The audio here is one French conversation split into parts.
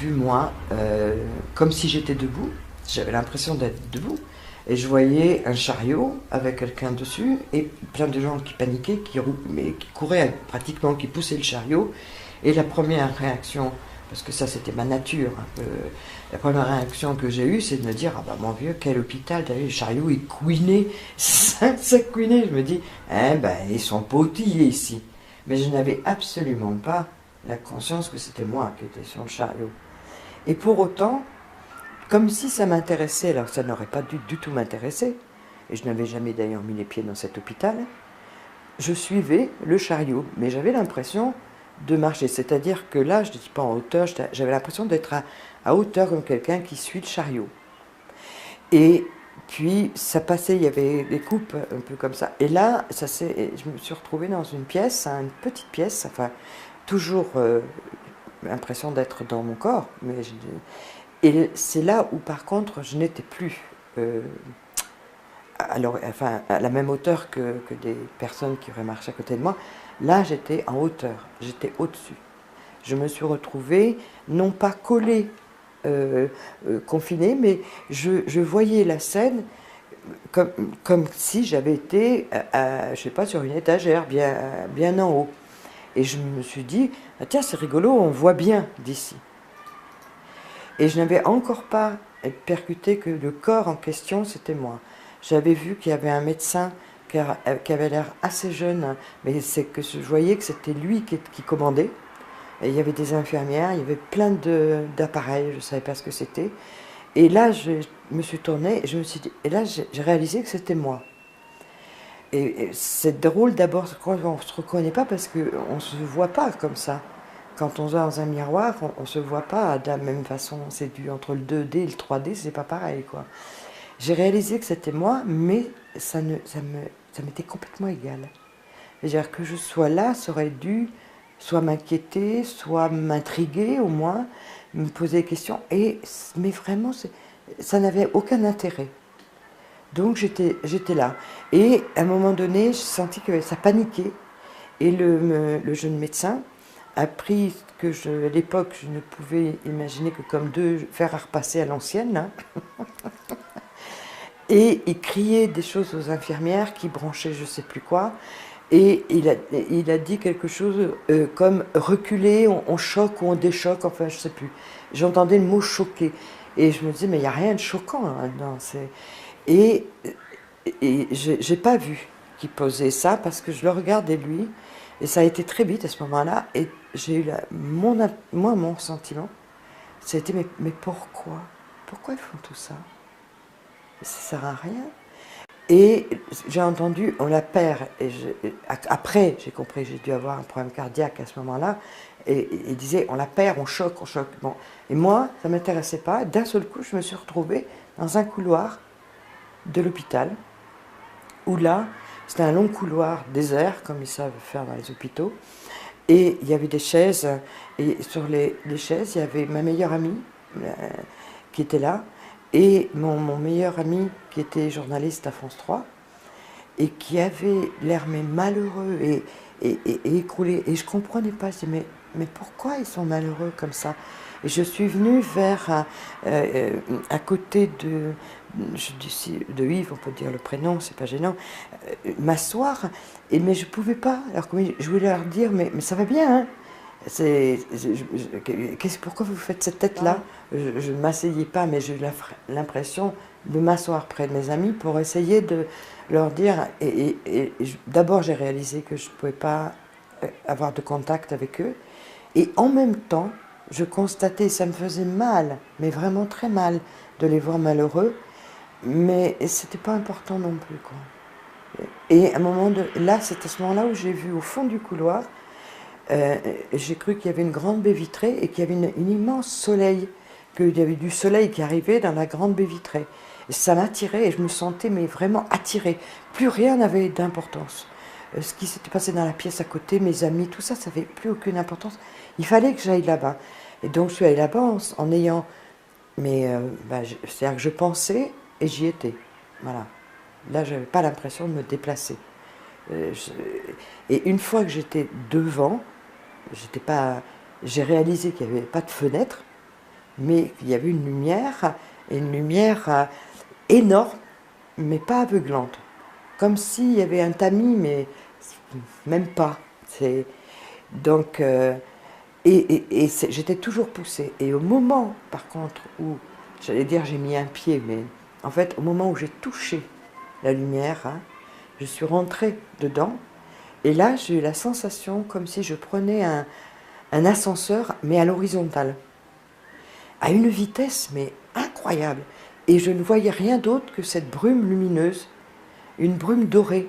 vu moi, comme si j'étais debout, j'avais l'impression d'être debout, et je voyais un chariot avec quelqu'un dessus, et plein de gens qui paniquaient, mais qui couraient pratiquement, qui poussaient le chariot, et la première réaction, parce que ça c'était ma nature un peu, la première réaction que j'ai eue, c'est de me dire, ah bah mon vieux, quel hôpital, t'as vu, le chariot il couinait, ça couinait, je me dis, eh ben ils sont potillés ici. Mais je n'avais absolument pas la conscience que c'était moi qui étais sur le chariot. Et pour autant, comme si ça m'intéressait, alors ça n'aurait pas dû du tout m'intéresser, et je n'avais jamais d'ailleurs mis les pieds dans cet hôpital, je suivais le chariot, mais j'avais l'impression de marcher, c'est-à-dire que là, je ne dis pas en hauteur, j'avais l'impression d'être à hauteur comme quelqu'un qui suit le chariot. Et puis ça passait, il y avait des coupes un peu comme ça. Et là, je me suis retrouvée dans une pièce, une petite pièce, enfin, toujours l'impression d'être dans mon corps. Et c'est là où, par contre, je n'étais plus à la même hauteur que des personnes qui auraient marché à côté de moi. Là, j'étais en hauteur, j'étais au-dessus. Je me suis retrouvée, non pas collée, confinée, mais je voyais la scène comme si j'avais été, je sais pas, sur une étagère, bien en haut. Et je me suis dit, ah, tiens, c'est rigolo, on voit bien d'ici. Et je n'avais encore pas percuté que le corps en question, c'était moi. J'avais vu qu'il y avait un médecin qui avait l'air assez jeune, mais c'est que je voyais que c'était lui qui commandait. Et il y avait des infirmières, il y avait plein d'appareils, je ne savais pas ce que c'était. Et là, je me suis tournée, et là, j'ai réalisé que c'était moi. Et c'est drôle d'abord, on ne se reconnaît pas parce qu'on ne se voit pas comme ça. Quand on va dans un miroir, on ne se voit pas de la même façon. C'est entre le 2D et le 3D, c'est pas pareil, quoi. J'ai réalisé que c'était moi, mais ça m'était complètement égal. C'est-à-dire que je sois là, ça aurait dû soit m'inquiéter, soit m'intriguer au moins, me poser des questions. Mais vraiment, ça n'avait aucun intérêt. Donc j'étais là. Et à un moment donné, j'ai senti que ça paniquait. Et le jeune médecin a pris que à l'époque, je ne pouvais imaginer que comme deux fers à repasser à l'ancienne. Hein. Et il criait des choses aux infirmières qui branchaient je ne sais plus quoi. Et il a dit quelque chose comme reculer, on choque ou on déchoque, enfin je ne sais plus. J'entendais le mot choquer. Et je me disais, mais il n'y a rien de choquant là-dedans. Et j'ai pas vu qu'il posait ça parce que je le regardais lui. Et ça a été très vite à ce moment-là. Et j'ai eu mon sentiment, c'était mais pourquoi? Pourquoi ils font tout ça? Ça sert à rien. Et j'ai entendu, on la perd. Après, j'ai compris, j'ai dû avoir un problème cardiaque à ce moment-là. Et il disait, on la perd, on choque. Bon. Et moi, ça ne m'intéressait pas. D'un seul coup, je me suis retrouvée dans un couloir de l'hôpital, où là, c'était un long couloir désert, comme ils savent faire dans les hôpitaux. Et il y avait des chaises. Et sur les chaises, il y avait ma meilleure amie qui était là. Et mon meilleur ami, qui était journaliste à France 3, et qui avait l'air malheureux et écroulé. Et je ne comprenais pas, je disais, mais pourquoi ils sont malheureux comme ça? Et je suis venue vers, à côté de Yves, on peut dire le prénom, c'est pas gênant, m'asseoir, mais je ne pouvais pas. Alors je voulais leur dire, mais ça va bien, hein? Pourquoi vous faites cette tête-là? Je ne m'asseyais pas, mais j'ai eu l'impression de m'asseoir près de mes amis pour essayer de leur dire. D'abord, j'ai réalisé que je ne pouvais pas avoir de contact avec eux. Et en même temps, je constatais, ça me faisait mal, mais vraiment très mal, de les voir malheureux. Mais ce n'était pas important non plus, quoi. Et à un moment là, c'est à ce moment-là où j'ai vu au fond du couloir. J'ai cru qu'il y avait une grande baie vitrée et qu'il y avait une immense soleil, qu'il y avait du soleil qui arrivait dans la grande baie vitrée. Et ça m'attirait et je me sentais vraiment attirée. Plus rien n'avait d'importance. Ce qui s'était passé dans la pièce à côté, mes amis, tout ça, ça n'avait plus aucune importance. Il fallait que j'aille là-bas. Et donc je suis allée là-bas en ayant... c'est-à-dire que je pensais et j'y étais. Voilà. Là, je n'avais pas l'impression de me déplacer. Et une fois que j'étais devant, j'ai réalisé qu'il n'y avait pas de fenêtre, mais il y avait une lumière énorme, mais pas aveuglante. Comme s'il y avait un tamis, mais même pas. Donc, j'étais toujours poussée. Et au moment, par contre, où, j'allais dire j'ai mis un pied, mais en fait, au moment où j'ai touché la lumière, hein, je suis rentrée dedans. Et là, j'ai eu la sensation comme si je prenais un ascenseur, mais à l'horizontale, à une vitesse, mais incroyable. Et je ne voyais rien d'autre que cette brume lumineuse, une brume dorée,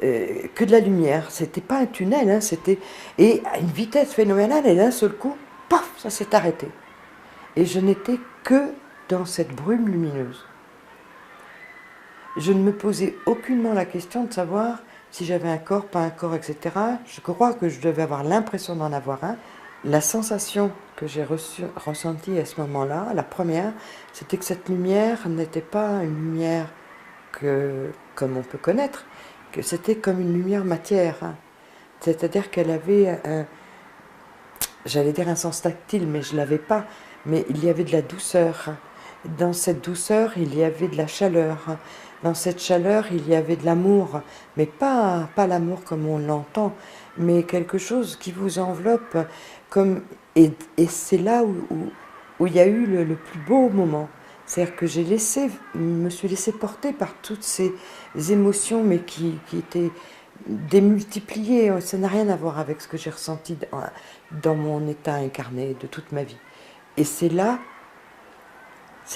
que de la lumière. C'était pas un tunnel, hein, c'était... Et à une vitesse phénoménale, et d'un seul coup, paf, ça s'est arrêté. Et je n'étais que dans cette brume lumineuse. Je ne me posais aucunement la question de savoir si j'avais un corps, pas un corps, etc. Je crois que je devais avoir l'impression d'en avoir un. La sensation que j'ai ressentie à ce moment-là, la première, c'était que cette lumière n'était pas une lumière comme on peut connaître, que c'était comme une lumière matière. Hein. C'est-à-dire qu'elle avait, j'allais dire un sens tactile, mais je ne l'avais pas. Mais il y avait de la douceur. Dans cette douceur, il y avait de la chaleur. Dans cette chaleur, il y avait de l'amour. Mais pas l'amour comme on l'entend, mais quelque chose qui vous enveloppe. Et c'est là où il y a eu le plus beau moment. C'est-à-dire que me suis laissé porter par toutes ces émotions, mais qui étaient démultipliées. Ça n'a rien à voir avec ce que j'ai ressenti dans mon état incarné de toute ma vie. Et c'est là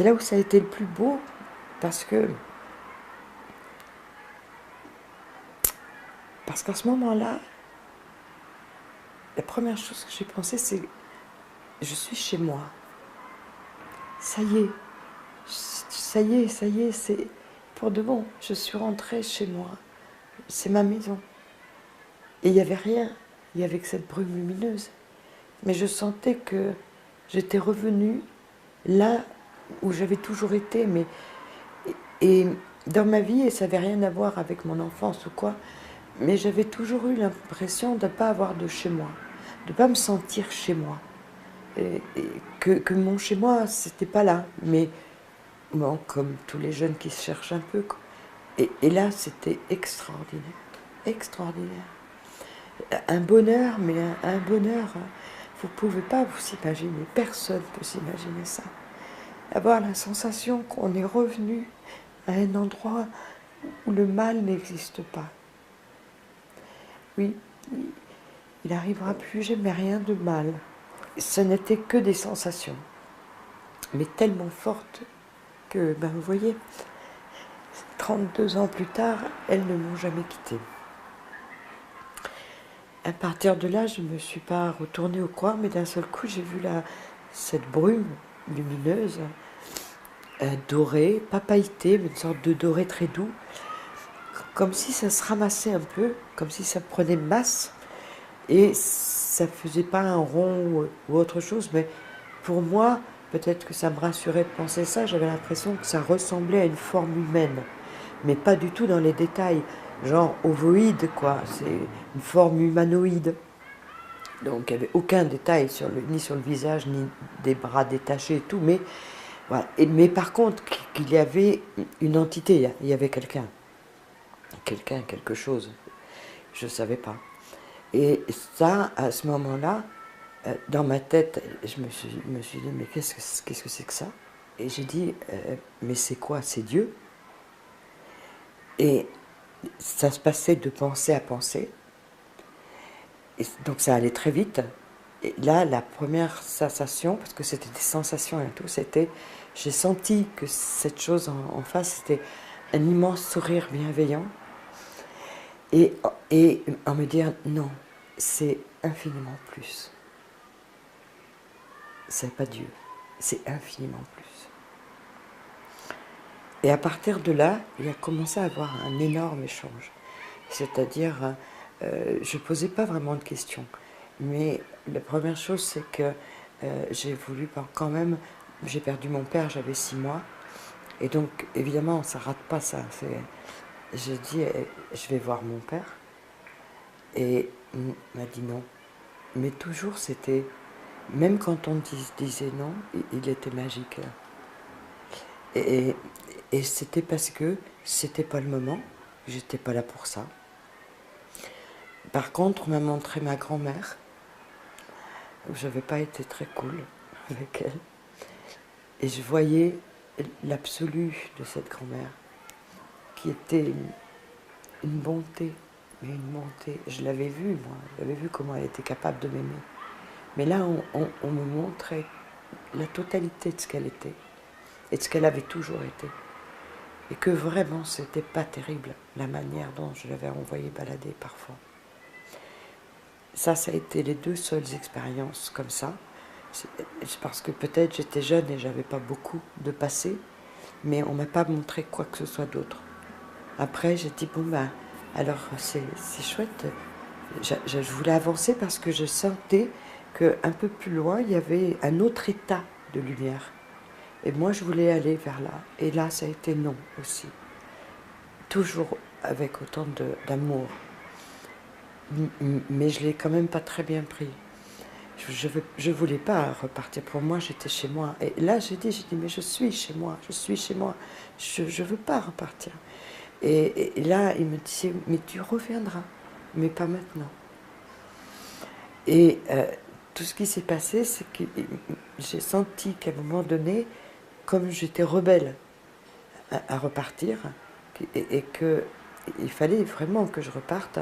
où ça a été le plus beau, parce qu'à ce moment-là, la première chose que j'ai pensé, c'est je suis chez moi. Ça y est, c'est pour de bon. Je suis rentrée chez moi. C'est ma maison. Et il n'y avait rien. Il y avait que cette brume lumineuse. Mais je sentais que j'étais revenue là où j'avais toujours été. Et dans ma vie, et ça n'avait rien à voir avec mon enfance ou quoi, mais j'avais toujours eu l'impression de ne pas avoir de chez moi, de ne pas me sentir chez moi. Que mon chez moi, c'était pas là. Mais bon, comme tous les jeunes qui se cherchent un peu. Quoi. Et là, c'était extraordinaire. Extraordinaire. Un bonheur, mais un bonheur, vous ne pouvez pas vous imaginer. Personne ne peut s'imaginer ça. Avoir la sensation qu'on est revenu à un endroit où le mal n'existe pas. Oui, il n'arrivera plus jamais rien de mal. Ce n'était que des sensations, mais tellement fortes que, ben, vous voyez, 32 ans plus tard, elles ne m'ont jamais quittée. À partir de là, je ne me suis pas retournée au coin, mais d'un seul coup, j'ai vu cette brume lumineuse, dorée, pas pailletée, mais une sorte de doré très doux, comme si ça se ramassait un peu, comme si ça prenait masse, et ça ne faisait pas un rond ou autre chose, mais pour moi, peut-être que ça me rassurait de penser ça, j'avais l'impression que ça ressemblait à une forme humaine, mais pas du tout dans les détails, genre ovoïde, quoi, c'est une forme humanoïde. Donc il n'y avait aucun détail ni sur le visage, ni des bras détachés et tout, mais voilà. Mais par contre, qu'il y avait une entité, il y avait quelqu'un, quelque chose, je ne savais pas. Et ça, à ce moment-là, dans ma tête, je me suis dit, mais qu'est-ce que c'est que ça? Et j'ai dit, mais c'est quoi? C'est Dieu? Et ça se passait de pensée à pensée. Et donc ça allait très vite. Et là, la première sensation, parce que c'était des sensations et tout, c'était, j'ai senti que cette chose en face, c'était un immense sourire bienveillant. Et en me dire, non, c'est infiniment plus. C'est pas Dieu, c'est infiniment plus. Et à partir de là, il a commencé à avoir un énorme échange. C'est-à-dire, je ne posais pas vraiment de questions. Mais la première chose, c'est que j'ai voulu quand même... J'ai perdu mon père, j'avais 6 mois. Et donc, évidemment, ça ne rate pas ça. J'ai dit, je vais voir mon père. Et il m'a dit non. Mais toujours, c'était Même quand on disait non, il était magique. Et, et c'était parce que c'était pas le moment, j'étais pas là pour ça. Par contre, on m'a montré ma grand-mère. J'avais pas été très cool avec elle. Et je voyais l'absolu de cette grand-mère, qui était une bonté, mais une bonté. Je l'avais vue, moi, j'avais vu comment elle était capable de m'aimer. Mais là, on me montrait la totalité de ce qu'elle était, et de ce qu'elle avait toujours été. Et que vraiment, c'était pas terrible, la manière dont je l'avais envoyée balader parfois. Ça a été les 2 seules expériences comme ça. C'est parce que peut-être j'étais jeune et j'avais pas beaucoup de passé, mais on m'a pas montré quoi que ce soit d'autre. Après, j'ai dit, bon ben, alors c'est chouette. Je voulais avancer parce que je sentais qu'un peu plus loin, il y avait un autre état de lumière. Et moi, je voulais aller vers là. Et là, ça a été non aussi. Toujours avec autant d'amour. Mais je l'ai quand même pas très bien pris. Je voulais pas repartir. Pour moi, j'étais chez moi. Et là, j'ai dit, mais je suis chez moi, je suis chez moi. Je veux pas repartir. Et là, il me disait, mais tu reviendras, mais pas maintenant. Et tout ce qui s'est passé, c'est que j'ai senti qu'à un moment donné, comme j'étais rebelle à repartir, et qu'il fallait vraiment que je reparte,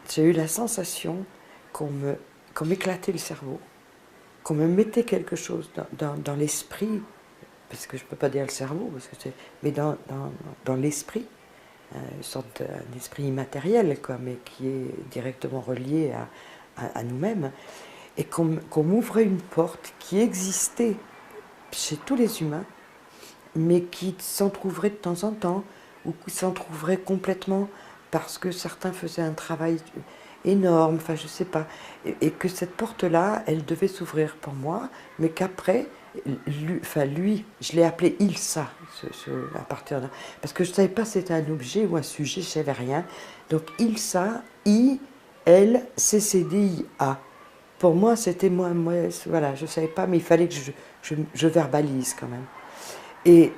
j'ai eu la sensation qu'on m'éclatait le cerveau, qu'on me mettait quelque chose dans l'esprit, parce que je ne peux pas dire le cerveau, mais dans l'esprit, une sorte d'esprit immatériel, quoi, mais qui est directement relié à nous-mêmes, et qu'on m'ouvrait une porte qui existait chez tous les humains, mais qui s'entrouvrait de temps en temps, ou qui s'entrouvrait complètement parce que certains faisaient un travail énorme, enfin je sais pas, et que cette porte-là, elle devait s'ouvrir pour moi, mais qu'après, lui, je l'ai appelé Ilsa, à partir de, parce que je ne savais pas si c'était un objet ou un sujet, je ne savais rien. Donc Ilsa, I-L-C-C-D-I-A. Pour moi, c'était moi, voilà, je ne savais pas, mais il fallait que je verbalise quand même. Et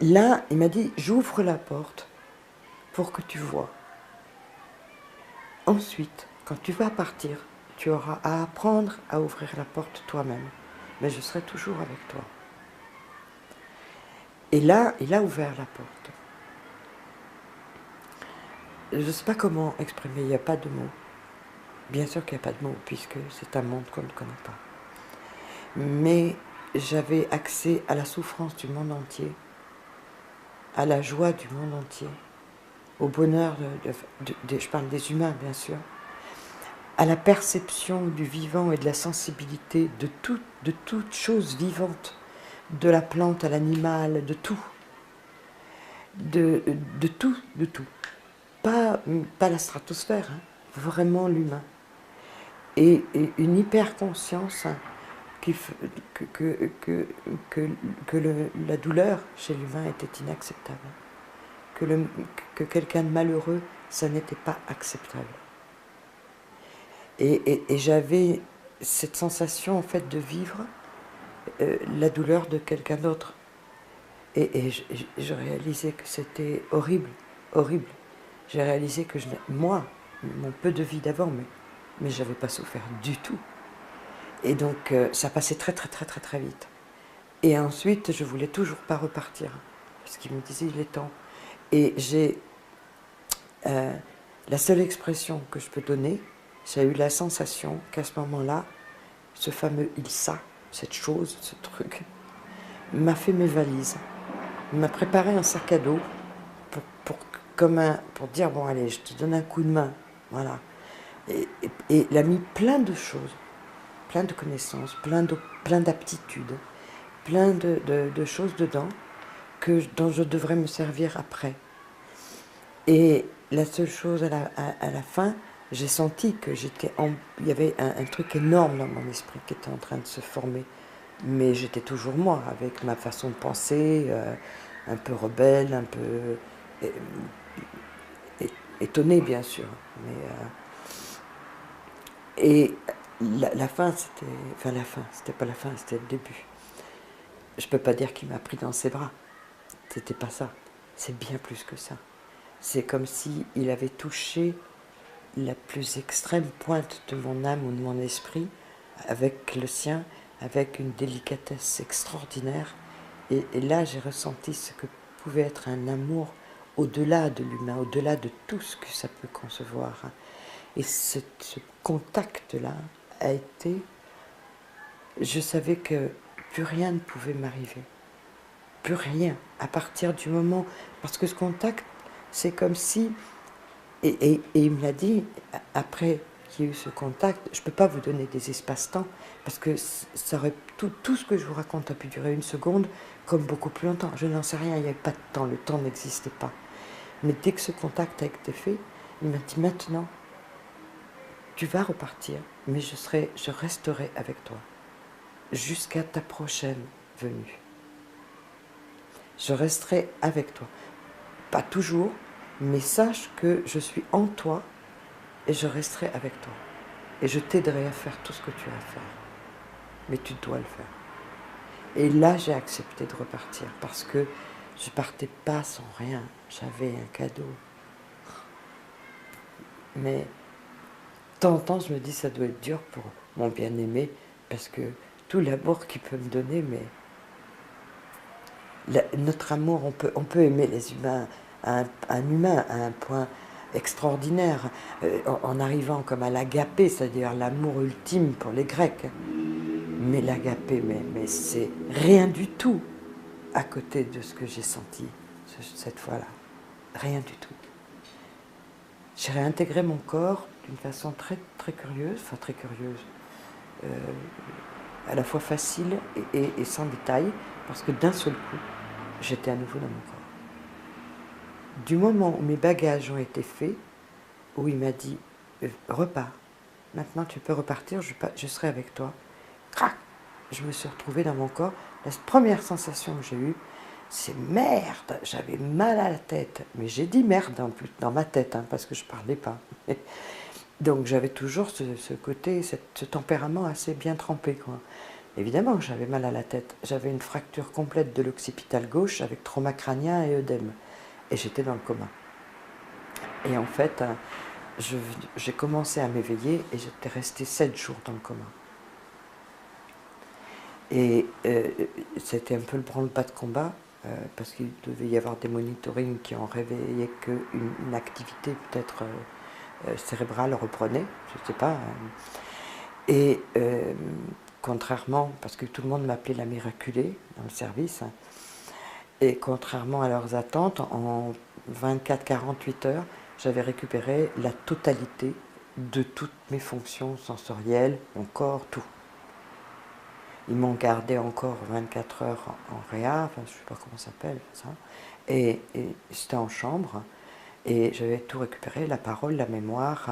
là, il m'a dit, j'ouvre la porte pour que tu vois. Ensuite, quand tu vas partir, tu auras à apprendre à ouvrir la porte toi-même. Mais je serai toujours avec toi. Et là, il a ouvert la porte. Je ne sais pas comment exprimer, il n'y a pas de mots. Bien sûr qu'il n'y a pas de mots, puisque c'est un monde qu'on ne connaît pas. Mais j'avais accès à la souffrance du monde entier, à la joie du monde entier, au bonheur, je parle des humains bien sûr, à la perception du vivant et de la sensibilité de toute chose vivante, de la plante à l'animal, de tout. De tout, de tout. Pas la stratosphère, hein, vraiment l'humain. Et une hyper-conscience, hein, la douleur chez l'humain était inacceptable. Que quelqu'un de malheureux, ça n'était pas acceptable. Et j'avais cette sensation en fait de vivre la douleur de quelqu'un d'autre. Et je réalisais que c'était horrible, horrible. J'ai réalisé que moi, mon peu de vie d'avant, mais je n'avais pas souffert du tout. Et donc ça passait très très très très très vite. Et ensuite, je voulais toujours pas repartir, parce qu'il me disait il est temps. Et j'ai la seule expression que je peux donner, j'ai eu la sensation qu'à ce moment-là, ce fameux Ilsa, cette chose, ce truc, m'a fait mes valises, m'a préparé un sac à dos pour dire bon allez, je te donne un coup de main, voilà. Et il a mis plein de choses, plein de connaissances, plein d'aptitudes, plein de choses dedans dont je devrais me servir après. Et la seule chose à la fin, j'ai senti que il y avait un truc énorme dans mon esprit qui était en train de se former. Mais j'étais toujours moi, avec ma façon de penser, un peu rebelle, un peu étonnée bien sûr. Et la fin, c'était... Enfin, la fin, c'était pas la fin, c'était le début. Je peux pas dire qu'il m'a pris dans ses bras. C'était pas ça. C'est bien plus que ça. C'est comme si il avait touché la plus extrême pointe de mon âme ou de mon esprit avec le sien, avec une délicatesse extraordinaire. Et là, j'ai ressenti ce que pouvait être un amour au-delà de l'humain, au-delà de tout ce que ça peut concevoir. Et ce contact-là a été... Je savais que plus rien ne pouvait m'arriver. Plus rien. À partir du moment... Parce que ce contact, c'est comme si... Et il me l'a dit, après qu'il y ait eu ce contact, je ne peux pas vous donner des espaces-temps, parce que ça aurait, tout ce que je vous raconte a pu durer une seconde, comme beaucoup plus longtemps. Je n'en sais rien, il n'y avait pas de temps, le temps n'existait pas. Mais dès que ce contact a été fait, il m'a dit maintenant, tu vas repartir, mais je resterai avec toi jusqu'à ta prochaine venue. Je resterai avec toi. Pas toujours, mais sache que je suis en toi et je resterai avec toi. Et je t'aiderai à faire tout ce que tu as à faire. Mais tu dois le faire. Et là, j'ai accepté de repartir parce que je partais pas sans rien. J'avais un cadeau. Mais de temps en temps, je me dis ça doit être dur pour mon bien-aimé parce que tout l'amour qu'il peut me donner, mais notre amour, on peut aimer les humains, un humain à un point extraordinaire, en arrivant comme à l'agapé, c'est-à-dire l'amour ultime pour les Grecs. Mais l'agapé, mais c'est rien du tout à côté de ce que j'ai senti cette fois-là. Rien du tout. J'ai réintégré mon corps d'une façon très, très curieuse, enfin très curieuse, à la fois facile et sans détail, parce que d'un seul coup, j'étais à nouveau dans mon corps. Du moment où mes bagages ont été faits, où il m'a dit repars, maintenant tu peux repartir, je serai avec toi. Crac, je me suis retrouvée dans mon corps. La première sensation que j'ai eue, c'est merde, j'avais mal à la tête. Mais j'ai dit merde en plus dans ma tête, hein, parce que je ne parlais pas. Donc j'avais toujours ce côté, ce tempérament assez bien trempé, quoi. Évidemment que j'avais mal à la tête. J'avais une fracture complète de l'occipital gauche avec trauma crânien et œdème. Et j'étais dans le coma. Et en fait, j'ai commencé à m'éveiller et j'étais restée 7 jours dans le coma. Et c'était un peu le branle-bas de combat, parce qu'il devait y avoir des monitorings qui ont réveillé qu'une activité peut-être cérébrale reprenait, je ne sais pas. Et contrairement, parce que tout le monde m'appelait la miraculée dans le service, et contrairement à leurs attentes, en 24-48 heures, j'avais récupéré la totalité de toutes mes fonctions sensorielles, mon corps, tout. Ils m'ont gardé encore 24 heures en réa, enfin je ne sais pas comment ça s'appelle, ça. Et j'étais en chambre et j'avais tout récupéré, la parole, la mémoire,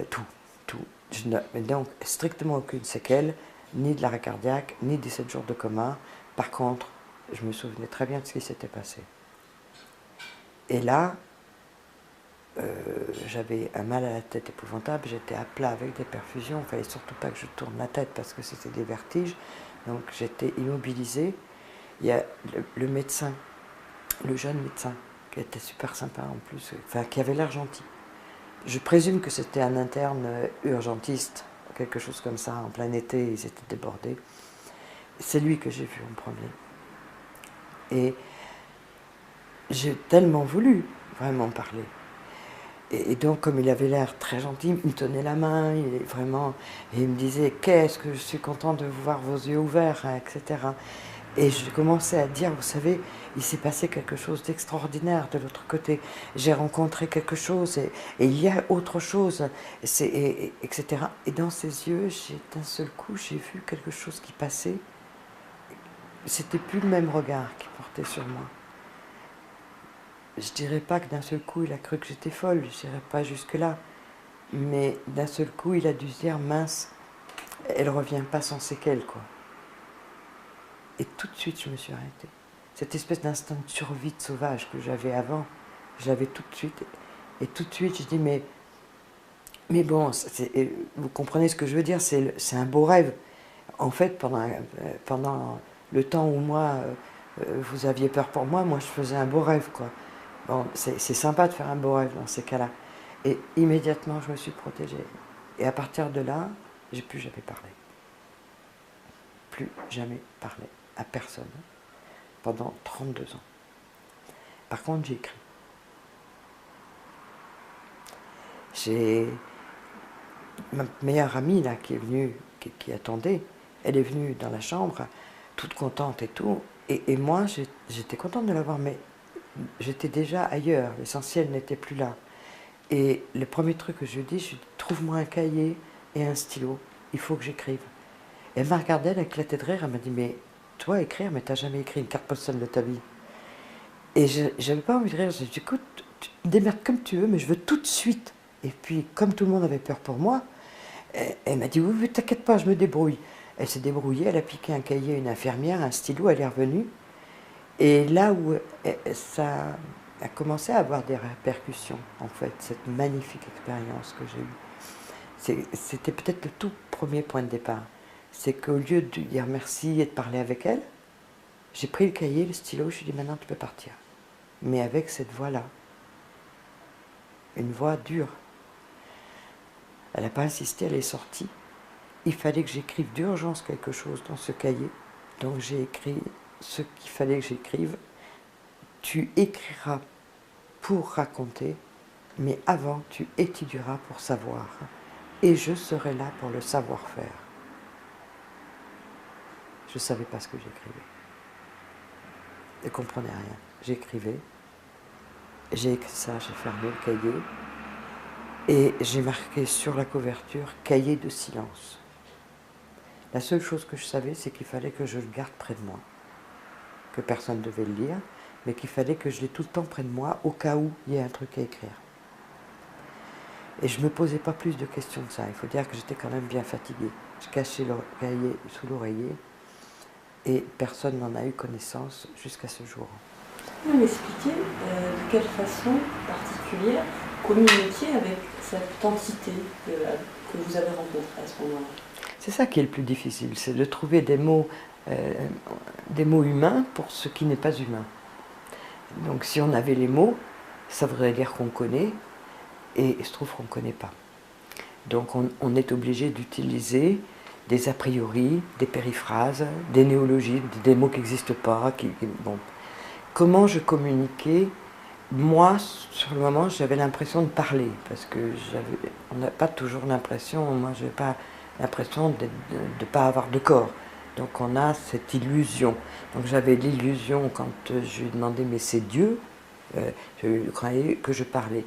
tout. Donc strictement aucune séquelle, ni de l'arrêt cardiaque, ni des 7 jours de coma. Par contre, je me souvenais très bien de ce qui s'était passé. Et là, j'avais un mal à la tête épouvantable, j'étais à plat avec des perfusions, il ne fallait surtout pas que je tourne la tête parce que c'était des vertiges, donc j'étais immobilisée. Il y a le médecin, le jeune médecin, qui était super sympa en plus, enfin qui avait l'air gentil. Je présume que c'était un interne urgentiste, quelque chose comme ça, en plein été, ils étaient débordés. C'est lui que j'ai vu en premier. Et j'ai tellement voulu vraiment parler. Et donc, comme il avait l'air très gentil, il me tenait la main, et il me disait « Qu'est-ce que je suis content de vous voir vos yeux ouverts, hein, etc. » Et je commençais à dire « Vous savez, il s'est passé quelque chose d'extraordinaire de l'autre côté. J'ai rencontré quelque chose, et il y a autre chose, etc. » Et dans ses yeux, d'un seul coup, j'ai vu quelque chose qui passait. C'était plus le même regard qu'il portait sur moi. Je dirais pas que d'un seul coup il a cru que j'étais folle, je dirais pas jusque-là. Mais d'un seul coup il a dû se dire mince, elle revient pas sans séquelles, quoi. Et tout de suite je me suis arrêtée. Cette espèce d'instinct de survie de sauvage que j'avais avant, je l'avais tout de suite. Et tout de suite je dis mais Mais bon, vous comprenez ce que je veux dire, c'est un beau rêve. En fait, pendant le temps où vous aviez peur pour moi, je faisais un beau rêve, quoi. Bon, c'est sympa de faire un beau rêve dans ces cas-là. Et immédiatement, je me suis protégée. Et à partir de là, j'ai plus jamais parlé. Plus jamais parlé à personne pendant 32 ans. Par contre, j'ai écrit. J'ai ma meilleure amie là qui est venue, qui attendait, elle est venue dans la chambre, toute contente et tout. Et moi, j'étais contente de la voir, mais j'étais déjà ailleurs. L'essentiel n'était plus là. Et le premier truc que je lui ai dit, trouve-moi un cahier et un stylo. Il faut que j'écrive. Et elle m'a regardée, elle a éclaté de rire. Elle m'a dit, mais toi, écrire, mais t'as jamais écrit une carte postale de ta vie. Et je n'avais pas envie de rire. J'ai dit, écoute, tu te démerdes comme tu veux, mais je veux tout de suite. Et puis, comme tout le monde avait peur pour moi, elle m'a dit, oui, oui, t'inquiète pas, je me débrouille. Elle s'est débrouillée, elle a piqué un cahier à une infirmière, un stylo, elle est revenue. Et là où ça a commencé à avoir des répercussions, en fait, cette magnifique expérience que j'ai eue. C'était peut-être le tout premier point de départ. C'est qu'au lieu de dire merci et de parler avec elle, j'ai pris le cahier, le stylo, je lui ai dit maintenant tu peux partir. Mais avec cette voix-là, une voix dure. Elle n'a pas insisté, elle est sortie. Il fallait que j'écrive d'urgence quelque chose dans ce cahier. Donc j'ai écrit ce qu'il fallait que j'écrive. Tu écriras pour raconter, mais avant tu étudieras pour savoir. Et je serai là pour le savoir-faire. Je ne savais pas ce que j'écrivais. Je ne comprenais rien. J'écrivais. J'ai écrit ça, j'ai fermé le cahier. Et j'ai marqué sur la couverture « Cahier de silence ». La seule chose que je savais, c'est qu'il fallait que je le garde près de moi. Que personne ne devait le lire, mais qu'il fallait que je l'ai tout le temps près de moi, au cas où il y ait un truc à écrire. Et je ne me posais pas plus de questions que ça. Il faut dire que j'étais quand même bien fatiguée. Je cachais le cahier sous l'oreiller, et personne n'en a eu connaissance jusqu'à ce jour. Vous pouvez m'expliquer de quelle façon particulière communiquer avec cette entité que vous avez rencontrée à ce moment-là? C'est ça qui est le plus difficile, c'est de trouver des mots humains pour ce qui n'est pas humain. Donc si on avait les mots, ça voudrait dire qu'on connaît, et il se trouve qu'on ne connaît pas. Donc on est obligé d'utiliser des a priori, des périphrases, des néologismes, des mots qui n'existent pas. Bon. Comment je communiquais? Moi, sur le moment, j'avais l'impression de parler, parce que on n'a pas toujours l'impression, moi je n'avais pas l'impression de ne pas avoir de corps. Donc on a cette illusion. Donc j'avais l'illusion quand je lui ai demandé mais c'est Dieu, je croyais que je parlais.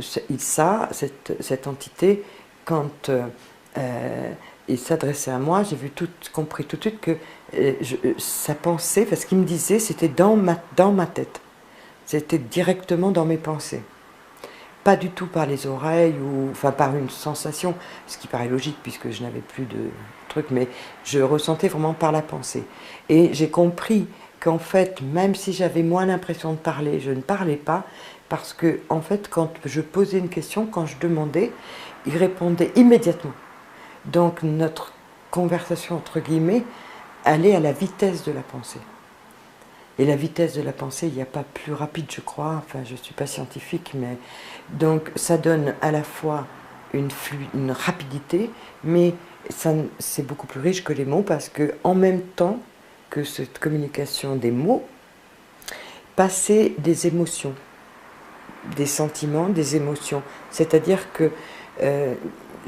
Cette entité, quand il s'adressait à moi, j'ai compris tout de suite que sa pensée, parce qu'il me disait, c'était dans ma tête. C'était directement dans mes pensées. Pas du tout par les oreilles, enfin par une sensation, ce qui paraît logique puisque je n'avais plus de truc, mais je ressentais vraiment par la pensée. Et j'ai compris qu'en fait, même si j'avais moins l'impression de parler, je ne parlais pas, parce que en fait, quand je posais une question, quand je demandais, il répondait immédiatement. Donc notre conversation, entre guillemets, allait à la vitesse de la pensée. Et la vitesse de la pensée, il n'y a pas plus rapide, je crois. Enfin, je ne suis pas scientifique, mais donc ça donne à la fois une rapidité, mais c'est beaucoup plus riche que les mots, parce que en même temps que cette communication des mots, passaient des émotions, des sentiments, des émotions. C'est-à-dire que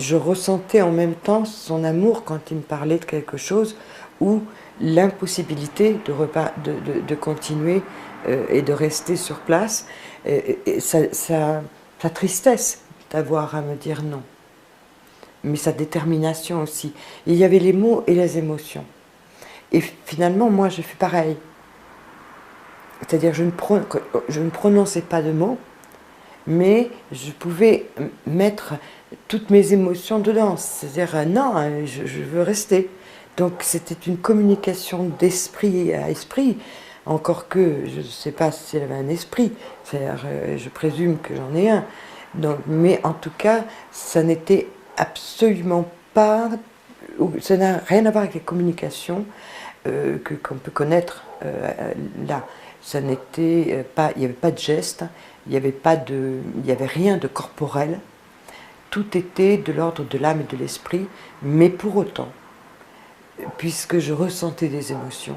je ressentais en même temps son amour quand il me parlait de quelque chose, ou l'impossibilité de continuer et de rester sur place, et sa tristesse d'avoir à me dire non, mais sa détermination aussi. Il y avait les mots et les émotions. Et finalement, moi, je fais pareil. C'est-à-dire, je ne prononçais pas de mots, mais je pouvais mettre toutes mes émotions dedans. C'est-à-dire, non, je veux rester. Donc c'était une communication d'esprit à esprit, encore que je ne sais pas si elle avait un esprit, c'est-à-dire je présume que j'en ai un, Donc, mais en tout cas, ça n'était absolument pas, ça n'a rien à voir avec les communications qu'on peut connaître là. Ça n'était pas, il n'y avait pas de geste, il n'y avait rien de corporel. Tout était de l'ordre de l'âme et de l'esprit, mais pour autant, puisque je ressentais des émotions,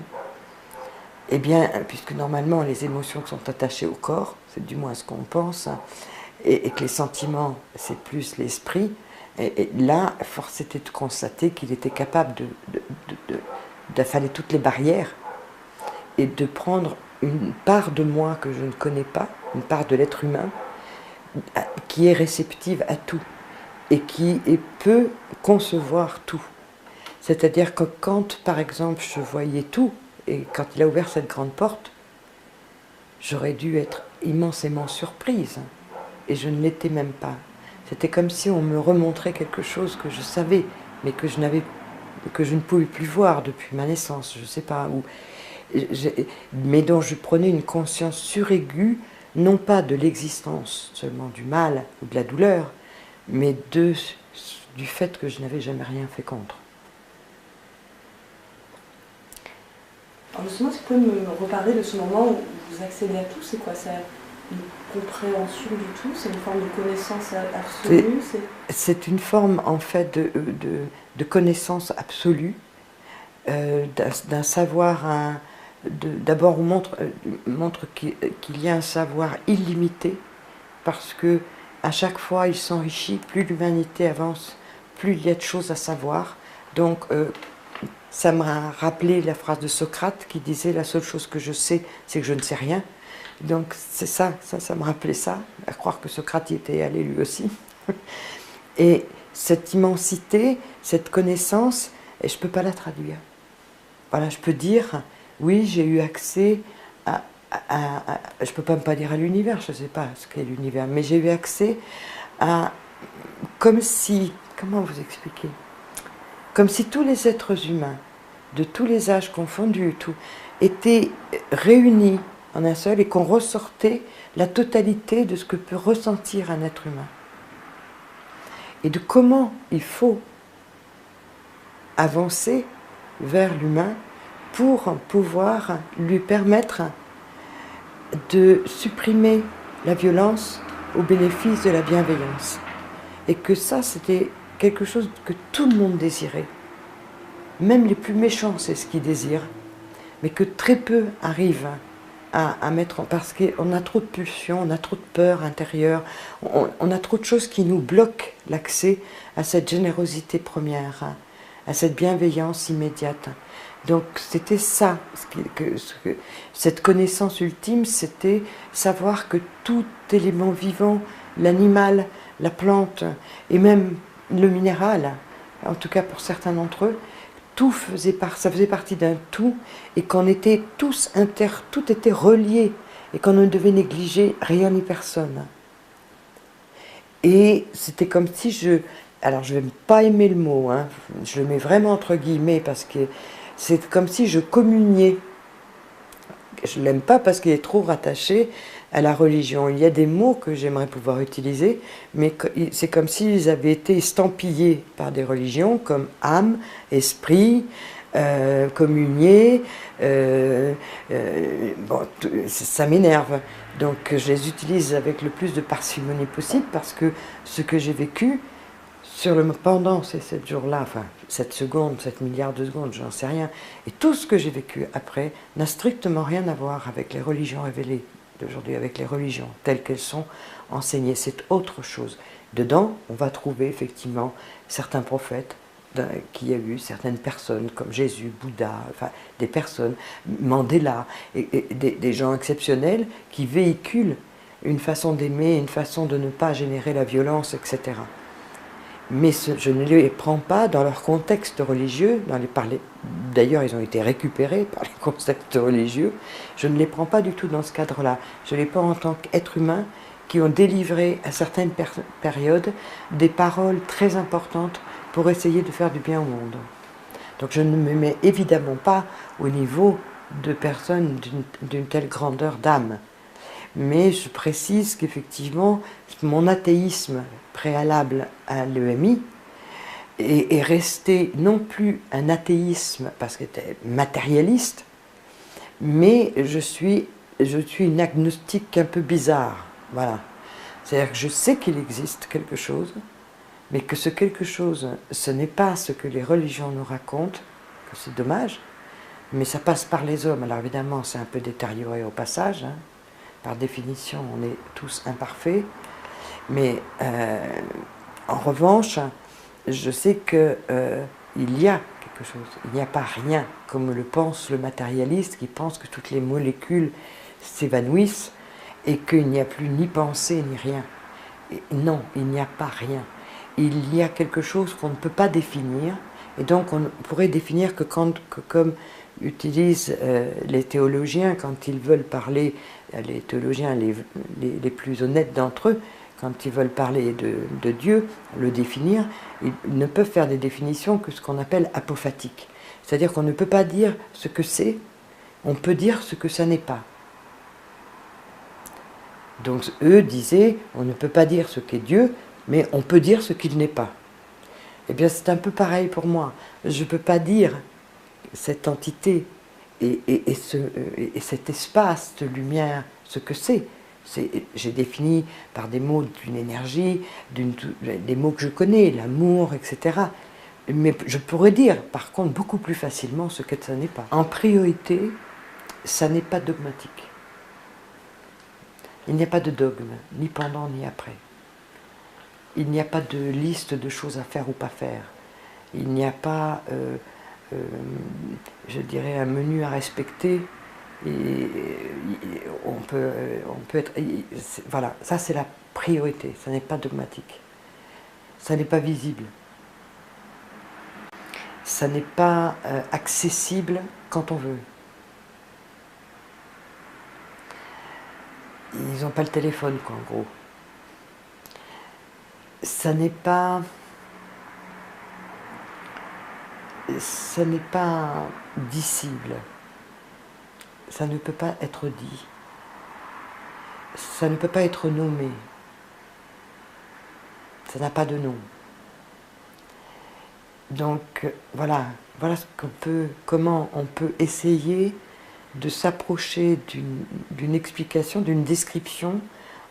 eh bien, puisque normalement les émotions sont attachées au corps, c'est du moins ce qu'on pense, et que les sentiments, c'est plus l'esprit, et là, force était de constater qu'il était capable d'affaler toutes les barrières et de prendre une part de moi que je ne connais pas, une part de l'être humain, qui est réceptive à tout et qui peut concevoir tout. C'est-à-dire que quand, par exemple, je voyais tout, et quand il a ouvert cette grande porte, j'aurais dû être immensément surprise. Et je ne l'étais même pas. C'était comme si on me remontrait quelque chose que je savais, mais que je ne pouvais plus voir depuis ma naissance, je ne sais pas où. Mais dont je prenais une conscience suraiguë, non pas de l'existence seulement du mal ou de la douleur, mais du fait que je n'avais jamais rien fait contre. Alors justement, est-ce que vous pouvez me reparler de ce moment où vous accédez à tout? C'est quoi? C'est une compréhension du tout? C'est une forme de connaissance absolue? C'est une forme en fait de connaissance absolue, d'un savoir. D'abord, on montre qu'il y a un savoir illimité, parce que à chaque fois il s'enrichit, plus l'humanité avance, plus il y a de choses à savoir. Donc ça m'a rappelé la phrase de Socrate qui disait « la seule chose que je sais, c'est que je ne sais rien ». Donc c'est ça me rappelait ça, à croire que Socrate y était allé lui aussi. Et cette immensité, cette connaissance, et je ne peux pas la traduire. Voilà, je peux dire, oui, j'ai eu accès je ne peux pas dire à l'univers, je ne sais pas ce qu'est l'univers, mais j'ai eu accès à, comme si, comment vous expliquer? Comme si tous les êtres humains, de tous les âges confondus, étaient réunis en un seul et qu'on ressortait la totalité de ce que peut ressentir un être humain. Et de comment il faut avancer vers l'humain pour pouvoir lui permettre de supprimer la violence au bénéfice de la bienveillance. Et que ça, c'était quelque chose que tout le monde désirait. Même les plus méchants, c'est ce qu'ils désirent, mais que très peu arrivent à mettre en... Parce qu'on a trop de pulsions, on a trop de peur intérieure, on a trop de choses qui nous bloquent l'accès à cette générosité première, à cette bienveillance immédiate. Donc c'était ça, cette connaissance ultime, c'était savoir que tout élément vivant, l'animal, la plante, et même le minéral, en tout cas pour certains d'entre eux, ça faisait partie d'un tout, et qu'on était tous tout était relié, et qu'on ne devait négliger rien ni personne. Et c'était comme si alors je ne vais pas aimer le mot, hein, je le mets vraiment entre guillemets, parce que c'est comme si je communiais. Je ne l'aime pas parce qu'il est trop rattaché à la religion. Il y a des mots que j'aimerais pouvoir utiliser, mais c'est comme s'ils avaient été estampillés par des religions comme âme, esprit, communier. Bon, ça m'énerve. Donc je les utilise avec le plus de parcimonie possible, parce que ce que j'ai vécu pendant ces 7 jours-là, enfin 7 secondes, 7 milliards de secondes, j'en sais rien, et tout ce que j'ai vécu après n'a strictement rien à voir avec les religions révélées d'aujourd'hui, avec les religions telles qu'elles sont enseignées. C'est autre chose. Dedans, on va trouver effectivement certains prophètes, qu'il y a eu certaines personnes comme Jésus, Bouddha, enfin des personnes, Mandela, et des gens exceptionnels qui véhiculent une façon d'aimer, une façon de ne pas générer la violence, etc. Mais je ne les prends pas dans leur contexte religieux, d'ailleurs ils ont été récupérés par les concepts religieux, je ne les prends pas du tout dans ce cadre-là. Je les prends en tant qu'êtres humains qui ont délivré à certaines périodes des paroles très importantes pour essayer de faire du bien au monde. Donc je ne me mets évidemment pas au niveau de personnes d'une telle grandeur d'âme. Mais je précise qu'effectivement, mon athéisme préalable à l'EMI est resté non plus un athéisme parce qu'il était matérialiste, mais je suis une agnostique un peu bizarre. Voilà. C'est-à-dire que je sais qu'il existe quelque chose, mais que ce quelque chose, ce n'est pas ce que les religions nous racontent, que c'est dommage, mais ça passe par les hommes. Alors évidemment, c'est un peu détérioré au passage, hein. Par définition, on est tous imparfaits, mais en revanche, je sais qu'il y a quelque chose, il n'y a pas rien, comme le pense le matérialiste qui pense que toutes les molécules s'évanouissent et qu'il n'y a plus ni pensée ni rien. Et non, il n'y a pas rien. Il y a quelque chose qu'on ne peut pas définir, et donc on pourrait définir que comme utilisent les théologiens quand ils veulent parler, les théologiens les plus honnêtes d'entre eux, quand ils veulent parler de Dieu, le définir, ils ne peuvent faire des définitions que ce qu'on appelle apophatiques. C'est-à-dire qu'on ne peut pas dire ce que c'est, on peut dire ce que ça n'est pas. Donc eux disaient, on ne peut pas dire ce qu'est Dieu, mais on peut dire ce qu'il n'est pas. Eh bien c'est un peu pareil pour moi. Je ne peux pas dire cette entité et cet espace de lumière, ce que c'est. J'ai défini par des mots d'une énergie, des mots que je connais, l'amour, etc. Mais je pourrais dire, par contre, beaucoup plus facilement ce que ça n'est pas. En priorité, ça n'est pas dogmatique. Il n'y a pas de dogme, ni pendant ni après. Il n'y a pas de liste de choses à faire ou pas faire. Il n'y a pas, je dirais, un menu à respecter. Et on peut être... Voilà, ça c'est la priorité, ça n'est pas dogmatique. Ça n'est pas visible. Ça n'est pas accessible quand on veut. Ils n'ont pas le téléphone, quoi, en gros. Ça n'est pas dissible. Ça ne peut pas être dit. Ça ne peut pas être nommé. Ça n'a pas de nom. Donc voilà comment on peut essayer de s'approcher d'une explication, d'une description,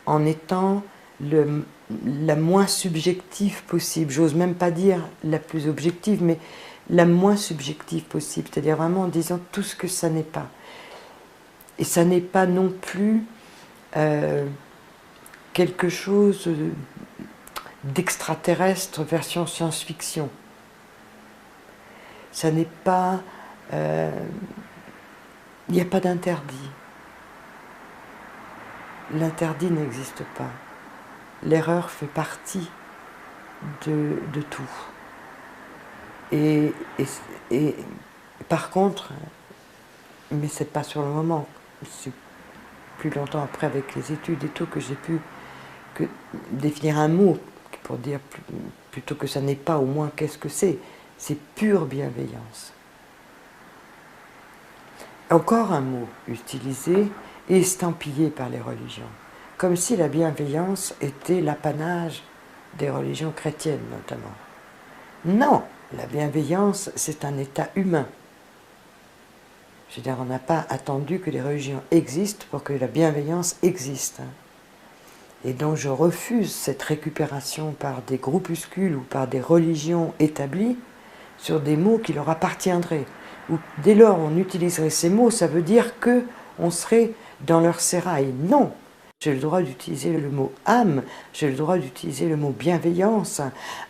en étant la moins subjective possible. J'ose même pas dire la plus objective, mais la moins subjective possible. C'est-à-dire vraiment en disant tout ce que ça n'est pas. Et ça n'est pas non plus quelque chose d'extraterrestre version science-fiction. Ça n'est pas... il n'y a pas d'interdit. L'interdit n'existe pas. L'erreur fait partie de tout. Et par contre, mais c'est pas sur le moment, c'est plus longtemps après avec les études et tout que j'ai pu définir un mot pour dire plutôt que ça n'est pas, au moins qu'est-ce que c'est. C'est pure bienveillance. Encore un mot utilisé et estampillé par les religions, comme si la bienveillance était l'apanage des religions chrétiennes notamment. Non, la bienveillance c'est un état humain. Je veux dire, on n'a pas attendu que les religions existent pour que la bienveillance existe. Et donc je refuse cette récupération par des groupuscules ou par des religions établies sur des mots qui leur appartiendraient. Ou dès lors on utiliserait ces mots, ça veut dire qu'on serait dans leur sérail. Non, j'ai le droit d'utiliser le mot âme, j'ai le droit d'utiliser le mot bienveillance,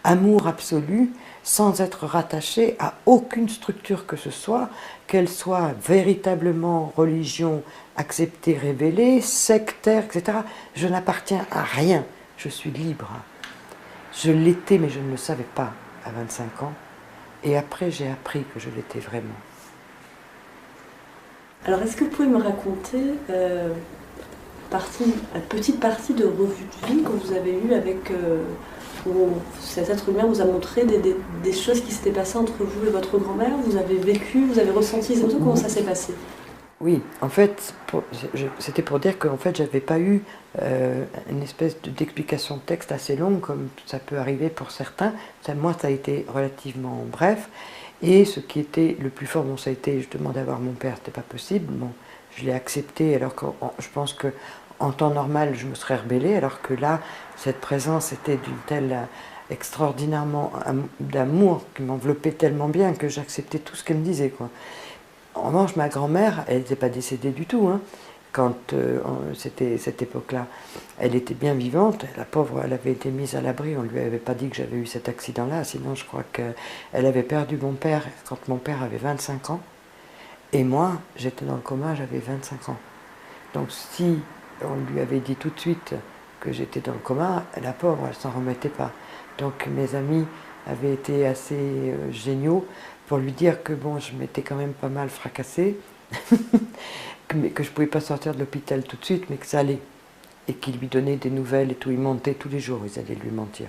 amour absolu, sans être rattaché à aucune structure que ce soit, qu'elle soit véritablement religion acceptée, révélée, sectaire, etc. Je n'appartiens à rien, je suis libre. Je l'étais, mais je ne le savais pas à 25 ans. Et après, j'ai appris que je l'étais vraiment. Alors, est-ce que vous pouvez me raconter une petite partie de revue de vie que vous avez eue avec... où cet être humain vous a montré des choses qui s'étaient passées entre vous et votre grand-mère? Vous avez vécu, vous avez ressenti, comment ça s'est passé? Oui, en fait, c'était pour dire qu'en fait, j'avais pas eu une espèce d'explication de texte assez longue, comme ça peut arriver pour certains. Moi, ça a été relativement bref. Et ce qui était le plus fort, bon, ça a été, je demandais à voir mon père, c'était pas possible. Bon, je l'ai accepté, alors que je pense que en temps normal, je me serais rebellée, alors que là, cette présence était d'une telle extraordinairement d'amour qui m'enveloppait tellement bien que j'acceptais tout ce qu'elle me disait, quoi. En revanche, ma grand-mère, elle n'était pas décédée du tout, hein, quand c'était cette époque-là. Elle était bien vivante, la pauvre, elle avait été mise à l'abri, on ne lui avait pas dit que j'avais eu cet accident-là, sinon je crois qu'elle avait perdu mon père quand mon père avait 25 ans, et moi, j'étais dans le coma, j'avais 25 ans. Donc si on lui avait dit tout de suite que j'étais dans le coma, la pauvre, elle s'en remettait pas. Donc mes amis avaient été assez géniaux pour lui dire que bon, je m'étais quand même pas mal fracassée, que je pouvais pas sortir de l'hôpital tout de suite, mais que ça allait. Et qu'ils lui donnaient des nouvelles et tout, ils montaient tous les jours, ils allaient lui mentir.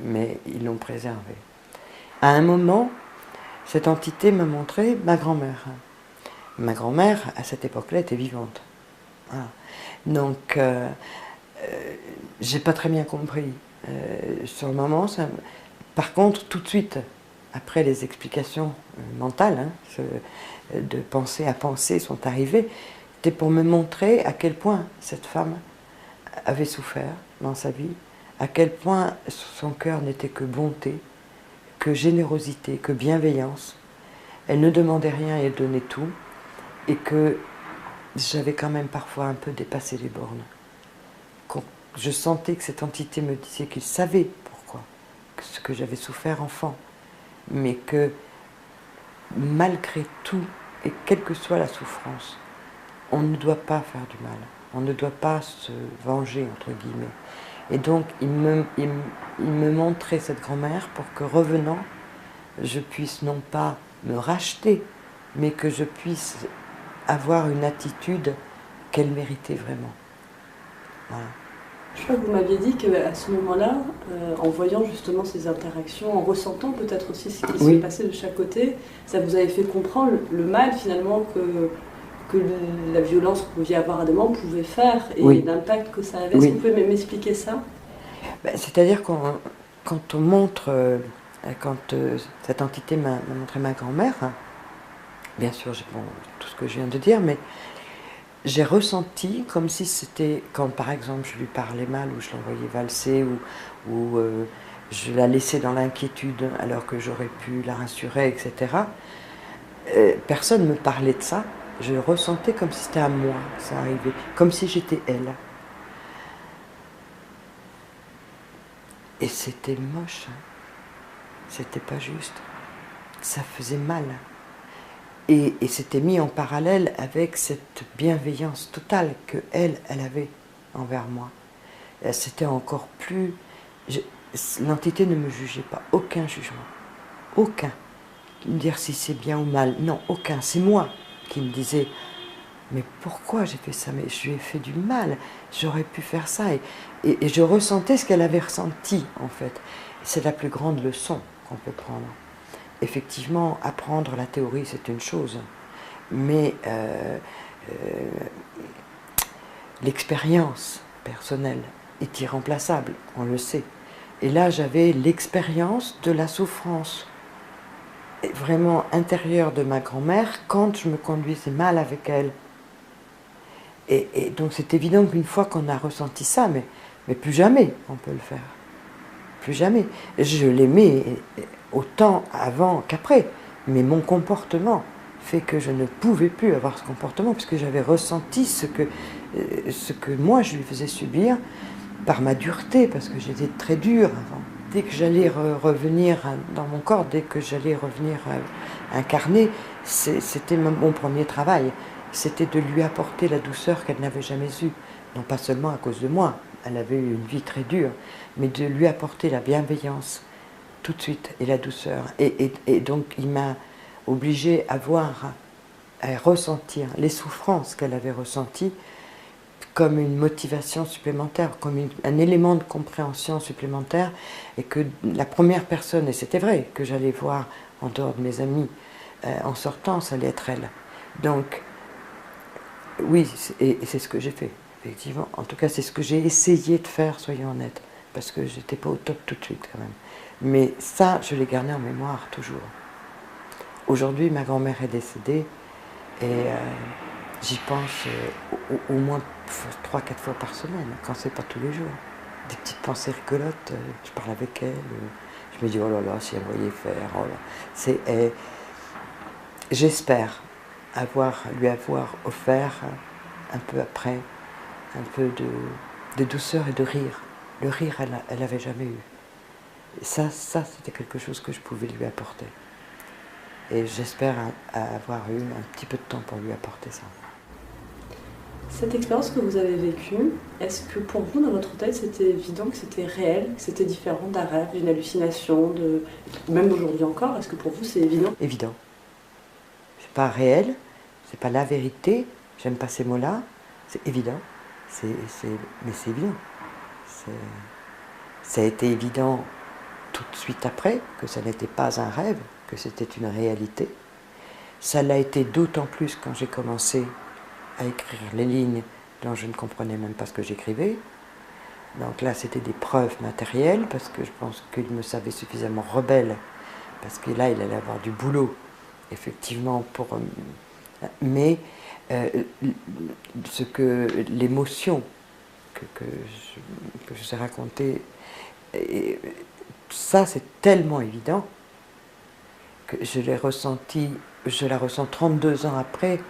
Mais ils l'ont préservé. À un moment, cette entité m'a montré ma grand-mère. Ma grand-mère, à cette époque-là, était vivante. Voilà. Donc, j'ai pas très bien compris. Sur le moment, par contre, tout de suite, après les explications mentales, hein, de pensée à pensée sont arrivées, c'était pour me montrer à quel point cette femme avait souffert dans sa vie, à quel point son cœur n'était que bonté, que générosité, que bienveillance. Elle ne demandait rien et elle donnait tout, et que j'avais quand même parfois un peu dépassé les bornes. Je sentais que cette entité me disait qu'il savait pourquoi, ce que j'avais souffert enfant, mais que malgré tout, et quelle que soit la souffrance, on ne doit pas faire du mal, on ne doit pas se venger, entre guillemets. Et donc, il me montrait cette grand-mère pour que, revenant, je puisse non pas me racheter, mais que je puisse avoir une attitude qu'elle méritait vraiment. Voilà. Je crois que vous m'aviez dit qu'à ce moment-là, en voyant justement ces interactions, en ressentant peut-être aussi ce qui se passait de chaque côté, ça vous avait fait comprendre le mal finalement que la violence que vous pouviez avoir à des moments pouvait faire et l'impact que ça avait. Est-ce que vous pouvez m'expliquer ça? C'est-à-dire quand on montre, quand cette entité m'a montré ma grand-mère, hein, bien sûr, bon, tout ce que je viens de dire, mais j'ai ressenti comme si c'était, quand par exemple je lui parlais mal, ou je l'envoyais valser, ou je la laissais dans l'inquiétude alors que j'aurais pu la rassurer, etc. Personne ne me parlait de ça. Je le ressentais comme si c'était à moi que ça arrivait, comme si j'étais elle. Et c'était moche, hein. C'était pas juste. Ça faisait mal. Et c'était mis en parallèle avec cette bienveillance totale que elle avait envers moi. C'était encore plus... L'entité ne me jugeait pas, aucun jugement. Aucun. Me dire si c'est bien ou mal, non, aucun. C'est moi qui me disais, mais pourquoi j'ai fait ça? Mais je lui ai fait du mal, j'aurais pu faire ça. Et je ressentais ce qu'elle avait ressenti, en fait. C'est la plus grande leçon qu'on peut prendre. Effectivement, apprendre la théorie, c'est une chose, mais l'expérience personnelle est irremplaçable, on le sait. Et là, j'avais l'expérience de la souffrance vraiment intérieure de ma grand-mère quand je me conduisais mal avec elle. Et donc c'est évident qu'une fois qu'on a ressenti ça, mais plus jamais on peut le faire. Plus jamais. Je l'aimais autant avant qu'après, mais mon comportement fait que je ne pouvais plus avoir ce comportement puisque j'avais ressenti ce que moi je lui faisais subir par ma dureté, parce que j'étais très dure avant. Dès que j'allais revenir dans mon corps, dès que j'allais revenir incarner, c'était mon premier travail. C'était de lui apporter la douceur qu'elle n'avait jamais eue. Non pas seulement à cause de moi, elle avait eu une vie très dure, mais de lui apporter la bienveillance tout de suite et la douceur. Et donc il m'a obligée à ressentir les souffrances qu'elle avait ressenties comme une motivation supplémentaire, comme un élément de compréhension supplémentaire, et que la première personne, et c'était vrai, que j'allais voir en dehors de mes amis en sortant, ça allait être elle. Donc Oui, et c'est ce que j'ai fait, effectivement. En tout cas, c'est ce que j'ai essayé de faire, soyons honnêtes, parce que j'étais pas au top tout de suite quand même. Mais ça, je l'ai gardé en mémoire toujours. Aujourd'hui, ma grand-mère est décédée et j'y pense au moins 3-4 fois par semaine, quand c'est pas tous les jours. Des petites pensées rigolotes, je parle avec elle, je me dis oh là là, si elle voyait faire, oh là. J'espère lui avoir offert un peu après, un peu de douceur et de rire. Le rire, elle n'avait jamais eu. Et ça c'était quelque chose que je pouvais lui apporter. Et j'espère avoir eu un petit peu de temps pour lui apporter ça. Cette expérience que vous avez vécue, est-ce que pour vous, dans votre tête, c'était évident que c'était réel, que c'était différent d'un rêve, d'une hallucination, même aujourd'hui encore, est-ce que pour vous c'est évident? Évident. C'est pas réel, c'est pas la vérité, j'aime pas ces mots-là, c'est évident, mais c'est évident. Ça a été évident tout de suite après que ça n'était pas un rêve, que c'était une réalité. Ça l'a été d'autant plus quand j'ai commencé à écrire les lignes dont je ne comprenais même pas ce que j'écrivais. Donc là, c'était des preuves matérielles, parce que je pense qu'il me savait suffisamment rebelle, parce que là, il allait avoir du boulot, effectivement, mais l'émotion que je vous ai racontée, ça, c'est tellement évident que je l'ai ressenti, je la ressens 32 ans après,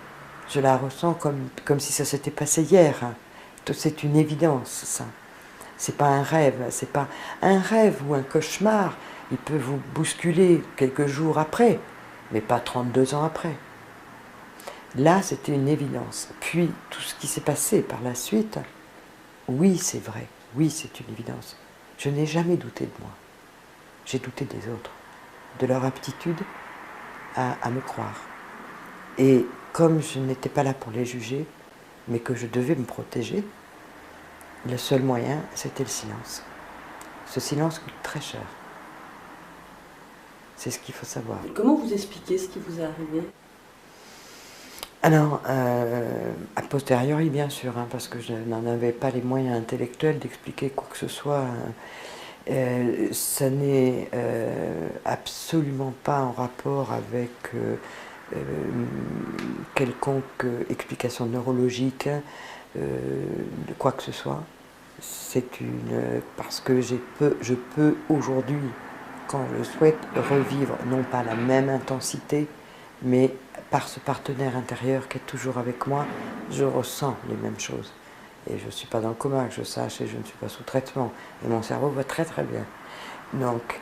je la ressens comme si ça s'était passé hier. C'est une évidence, ça. C'est pas un rêve, c'est pas un rêve ou un cauchemar. Il peut vous bousculer quelques jours après, mais pas 32 ans après. Là, c'était une évidence. Puis, tout ce qui s'est passé par la suite, oui, c'est vrai, oui, c'est une évidence. Je n'ai jamais douté de moi. J'ai douté des autres, de leur aptitude à me croire. Et comme je n'étais pas là pour les juger, mais que je devais me protéger, le seul moyen, c'était le silence. Ce silence coûte très cher. C'est ce qu'il faut savoir. Comment vous expliquez ce qui vous est arrivé? Alors, a posteriori, bien sûr, parce que je n'en avais pas les moyens intellectuels d'expliquer quoi que ce soit. Ça n'est absolument pas en rapport avec quelconque explication neurologique de quoi que ce soit. Parce que je peux aujourd'hui, quand je souhaite, revivre non pas la même intensité, mais par ce partenaire intérieur qui est toujours avec moi, je ressens les mêmes choses. Et je ne suis pas dans le coma, que je sache, et je ne suis pas sous traitement. Et mon cerveau va très très bien. Donc,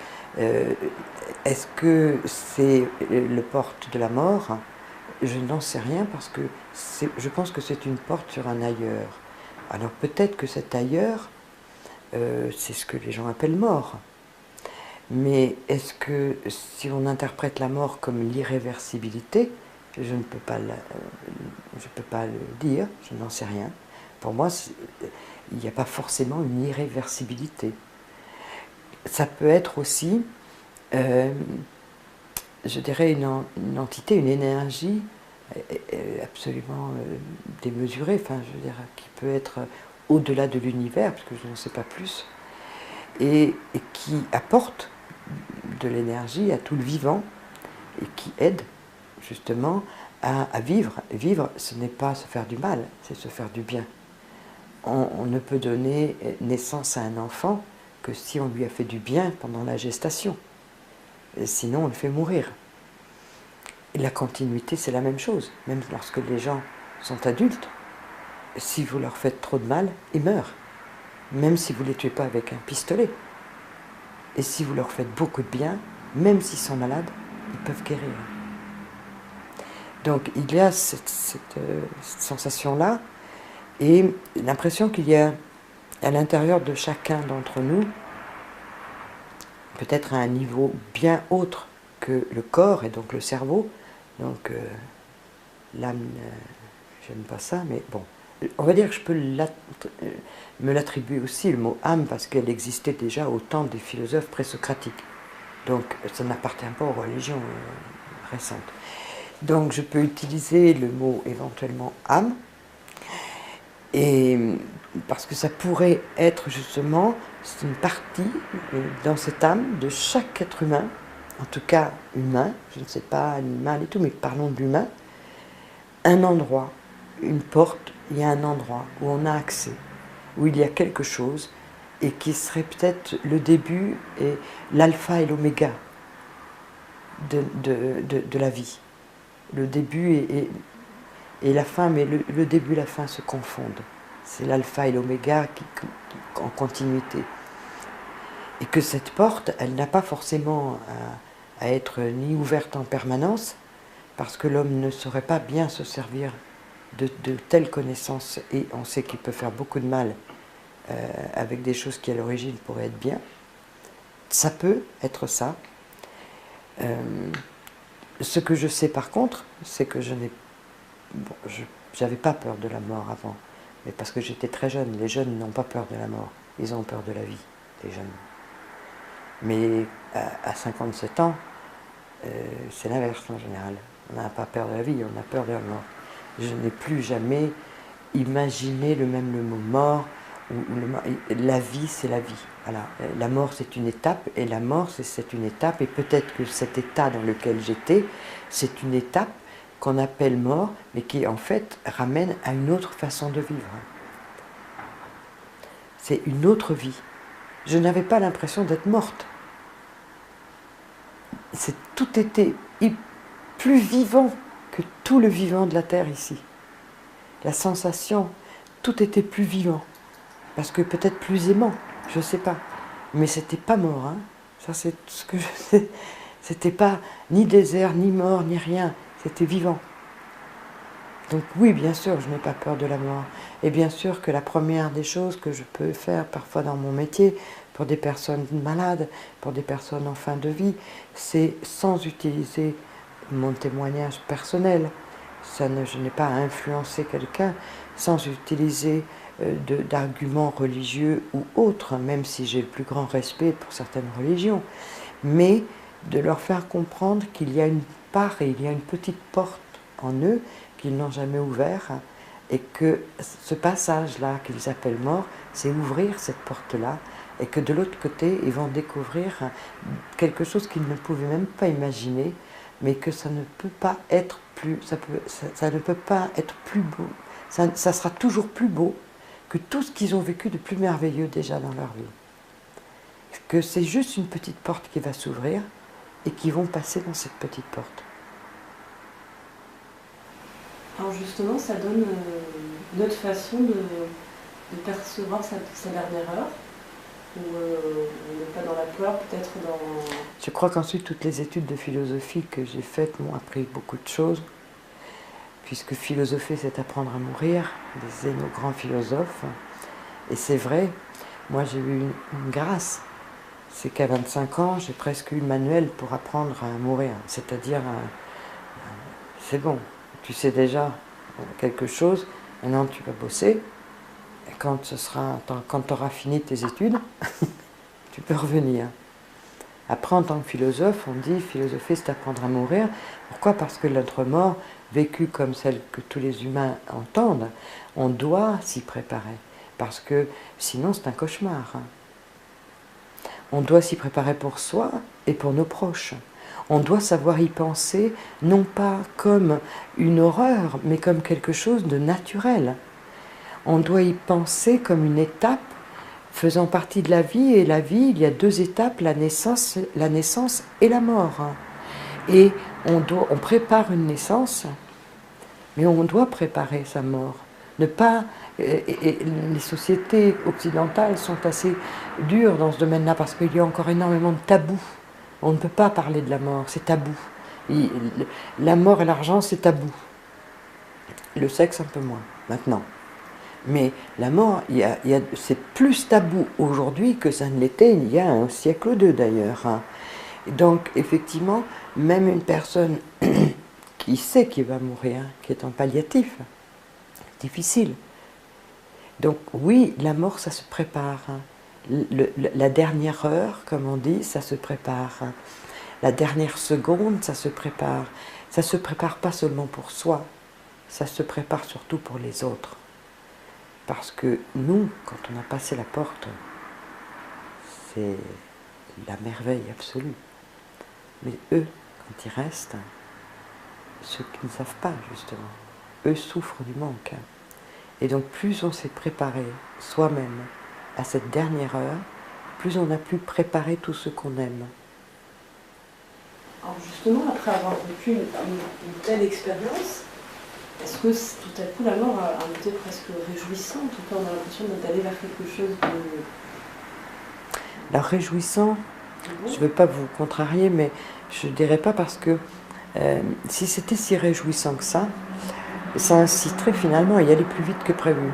est-ce que c'est le porte de la mort? Je n'en sais rien, parce que je pense que c'est une porte sur un ailleurs. Alors peut-être que cet ailleurs, c'est ce que les gens appellent mort. Mais est-ce que si on interprète la mort comme l'irréversibilité, je ne peux pas le dire, je n'en sais rien. Pour moi, il n'y a pas forcément une irréversibilité. Ça peut être aussi, je dirais, une entité, une énergie absolument démesurée, enfin, je veux dire, qui peut être au-delà de l'univers, parce que je n'en sais pas plus, et qui apporte de l'énergie à tout le vivant, et qui aide justement à vivre. Vivre, ce n'est pas se faire du mal, c'est se faire du bien. On ne peut donner naissance à un enfant que si on lui a fait du bien pendant la gestation. Et sinon, on le fait mourir. Et la continuité, c'est la même chose. Même lorsque les gens sont adultes, si vous leur faites trop de mal, ils meurent. Même si vous ne les tuez pas avec un pistolet. Et si vous leur faites beaucoup de bien, même s'ils sont malades, ils peuvent guérir. Donc il y a cette sensation-là, et l'impression qu'il y a à l'intérieur de chacun d'entre nous, peut-être à un niveau bien autre que le corps et donc le cerveau, donc l'âme, j'aime pas ça, mais bon, on va dire que je peux me l'attribuer aussi, le mot âme, parce qu'elle existait déjà au temps des philosophes présocratiques. Donc ça n'appartient pas aux religions récentes. Donc je peux utiliser le mot éventuellement âme, Et parce que ça pourrait être justement, c'est une partie dans cette âme de chaque être humain, en tout cas humain, je ne sais pas animal et tout, mais parlons de l'humain, un endroit, une porte, il y a un endroit où on a accès, où il y a quelque chose, et qui serait peut-être le début et l'alpha et l'oméga de la vie. Le début et la fin, mais le début et la fin se confondent. C'est l'alpha et l'oméga en continuité. Et que cette porte, elle n'a pas forcément à être ni ouverte en permanence, parce que l'homme ne saurait pas bien se servir de telles connaissances, et on sait qu'il peut faire beaucoup de mal avec des choses qui à l'origine pourraient être bien. Ça peut être ça. Ce que je sais par contre, c'est que j'avais pas peur de la mort avant, mais parce que j'étais très jeune. Les jeunes n'ont pas peur de la mort, ils ont peur de la vie, les jeunes. Mais à 57 ans, c'est l'inverse en général. On n'a pas peur de la vie, on a peur de la mort. Je n'ai plus jamais imaginé le mot mort, la vie c'est la vie. Voilà. La mort c'est une étape, et la mort c'est une étape, et peut-être que cet état dans lequel j'étais, c'est une étape qu'on appelle mort, mais qui en fait ramène à une autre façon de vivre. C'est une autre vie. Je n'avais pas l'impression d'être morte. Tout était plus vivant que tout le vivant de la terre ici. La sensation, tout était plus vivant. Parce que peut-être plus aimant, je ne sais pas. Mais c'était pas mort, hein. Ça c'est ce que je sais. C'était pas ni désert, ni mort, ni rien. C'était vivant. Donc oui, bien sûr, je n'ai pas peur de la mort. Et bien sûr que la première des choses que je peux faire parfois dans mon métier, pour des personnes malades, pour des personnes en fin de vie, c'est sans utiliser mon témoignage personnel. Je n'ai pas à influencer quelqu'un, sans utiliser d'arguments religieux ou autres, même si j'ai le plus grand respect pour certaines religions, mais de leur faire comprendre qu'il y a une part et il y a une petite porte en eux qu'ils n'ont jamais ouvert, et que ce passage-là qu'ils appellent mort, c'est ouvrir cette porte-là, et que de l'autre côté, ils vont découvrir quelque chose qu'ils ne pouvaient même pas imaginer, mais que ça ne peut pas être plus, ça ne peut pas être plus beau, ça sera toujours plus beau que tout ce qu'ils ont vécu de plus merveilleux déjà dans leur vie. Que c'est juste une petite porte qui va s'ouvrir, et qu'ils vont passer dans cette petite porte. Alors justement, ça donne une autre façon de percevoir sa dernière heure, ou on n'est pas dans la peur, peut-être dans... Je crois qu'ensuite, toutes les études de philosophie que j'ai faites m'ont appris beaucoup de choses, puisque philosopher, c'est apprendre à mourir, disaient nos grands philosophes. Et c'est vrai, moi j'ai eu une grâce, c'est qu'à 25 ans, j'ai presque eu le manuel pour apprendre à mourir, c'est-à-dire, c'est bon, tu sais déjà quelque chose, maintenant tu vas bosser, et quand tu auras fini tes études, tu peux revenir. Après, en tant que philosophe, on dit philosopher, c'est apprendre à mourir. Pourquoi? Parce que notre mort, vécue comme celle que tous les humains entendent, on doit s'y préparer. Parce que sinon, c'est un cauchemar. On doit s'y préparer pour soi et pour nos proches. On doit savoir y penser, non pas comme une horreur, mais comme quelque chose de naturel. On doit y penser comme une étape faisant partie de la vie, et la vie, il y a deux étapes, la naissance et la mort. Et on prépare une naissance, mais on doit préparer sa mort. Ne pas, et les sociétés occidentales sont assez dures dans ce domaine-là, parce qu'il y a encore énormément de tabous. On ne peut pas parler de la mort, c'est tabou. La mort et l'argent, c'est tabou. Le sexe, un peu moins, maintenant. Mais la mort, c'est plus tabou aujourd'hui que ça ne l'était il y a un siècle ou deux d'ailleurs. Donc, effectivement, même une personne qui sait qu'il va mourir, qui est en palliatif, c'est difficile. Donc, oui, la mort, ça se prépare. La dernière heure, comme on dit, ça se prépare. La dernière seconde, ça se prépare. Ça ne se prépare pas seulement pour soi, ça se prépare surtout pour les autres. Parce que nous, quand on a passé la porte, c'est la merveille absolue. Mais eux, quand ils restent, ceux qui ne savent pas, justement, eux souffrent du manque. Et donc plus on s'est préparé soi-même à cette dernière heure, plus on a pu préparer tout ce qu'on aime. Alors justement, après avoir vécu une telle expérience, est-ce que tout à coup la mort a un côté presque réjouissant? En tout cas, on a l'impression d'aller vers quelque chose de... Alors réjouissant, bon. je ne veux pas vous contrarier, mais je ne dirais pas parce que si c'était si réjouissant que ça inciterait finalement à y aller plus vite que prévu.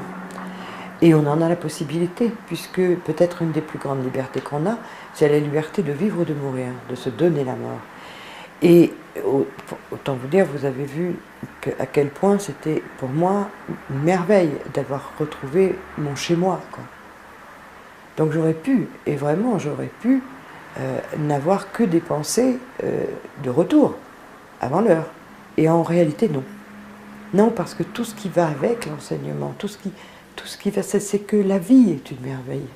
Et on en a la possibilité, puisque peut-être une des plus grandes libertés qu'on a, c'est la liberté de vivre ou de mourir, de se donner la mort. Et autant vous dire, vous avez vu à quel point c'était pour moi une merveille d'avoir retrouvé mon chez-moi, quoi. Donc j'aurais pu, et vraiment j'aurais pu, n'avoir que des pensées de retour, avant l'heure. Et en réalité, non. Non, parce que tout ce qui va avec l'enseignement, tout ce qui va, c'est que la vie est une merveille.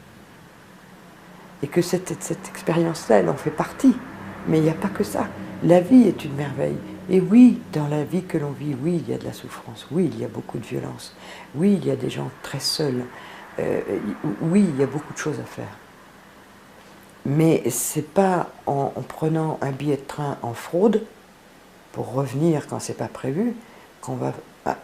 Et que cette expérience-là, elle en fait partie. Mais il n'y a pas que ça. La vie est une merveille. Et oui, dans la vie que l'on vit, oui, il y a de la souffrance. Oui, il y a beaucoup de violence. Oui, il y a des gens très seuls. Oui, il y a beaucoup de choses à faire. Mais c'est pas en prenant un billet de train en fraude, pour revenir quand c'est pas prévu, qu'on va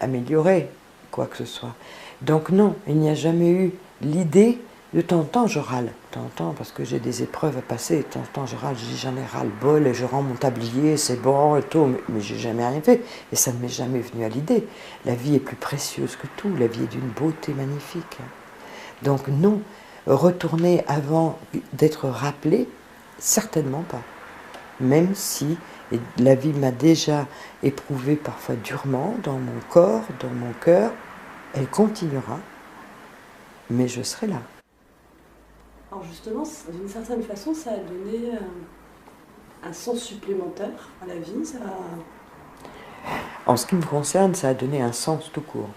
améliorer quoi que ce soit. Donc non, il n'y a jamais eu l'idée, de temps en temps je râle, de temps en temps parce que j'ai des épreuves à passer, de temps en temps je râle, je dis j'en ai ras le bol et je rends mon tablier, c'est bon et tout, mais j'ai jamais rien fait, et ça ne m'est jamais venu à l'idée. La vie est plus précieuse que tout, la vie est d'une beauté magnifique. Donc non, retourner avant d'être rappelé, certainement pas. Même si la vie m'a déjà éprouvé parfois durement dans mon corps, dans mon cœur, elle continuera, mais je serai là. Alors justement, d'une certaine façon, ça a donné un sens supplémentaire à la vie. Ça... En ce qui me concerne, ça a donné un sens tout court.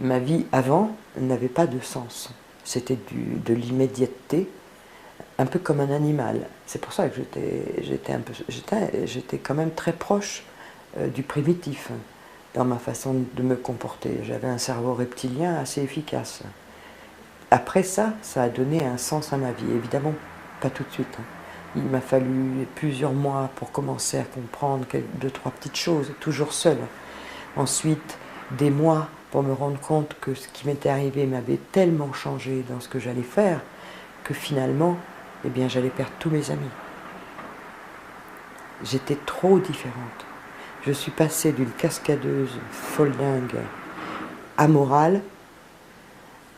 Ma vie avant n'avait pas de sens. C'était de l'immédiateté, un peu comme un animal. C'est pour ça que j'étais quand même très proche du primitif dans ma façon de me comporter. J'avais un cerveau reptilien assez efficace. Après ça, ça a donné un sens à ma vie. Évidemment, pas tout de suite. Il m'a fallu plusieurs mois pour commencer à comprendre deux, trois petites choses, toujours seul. Ensuite, des mois pour me rendre compte que ce qui m'était arrivé m'avait tellement changé dans ce que j'allais faire que finalement, eh bien, j'allais perdre tous mes amis. J'étais trop différente. Je suis passée d'une cascadeuse foldingue amorale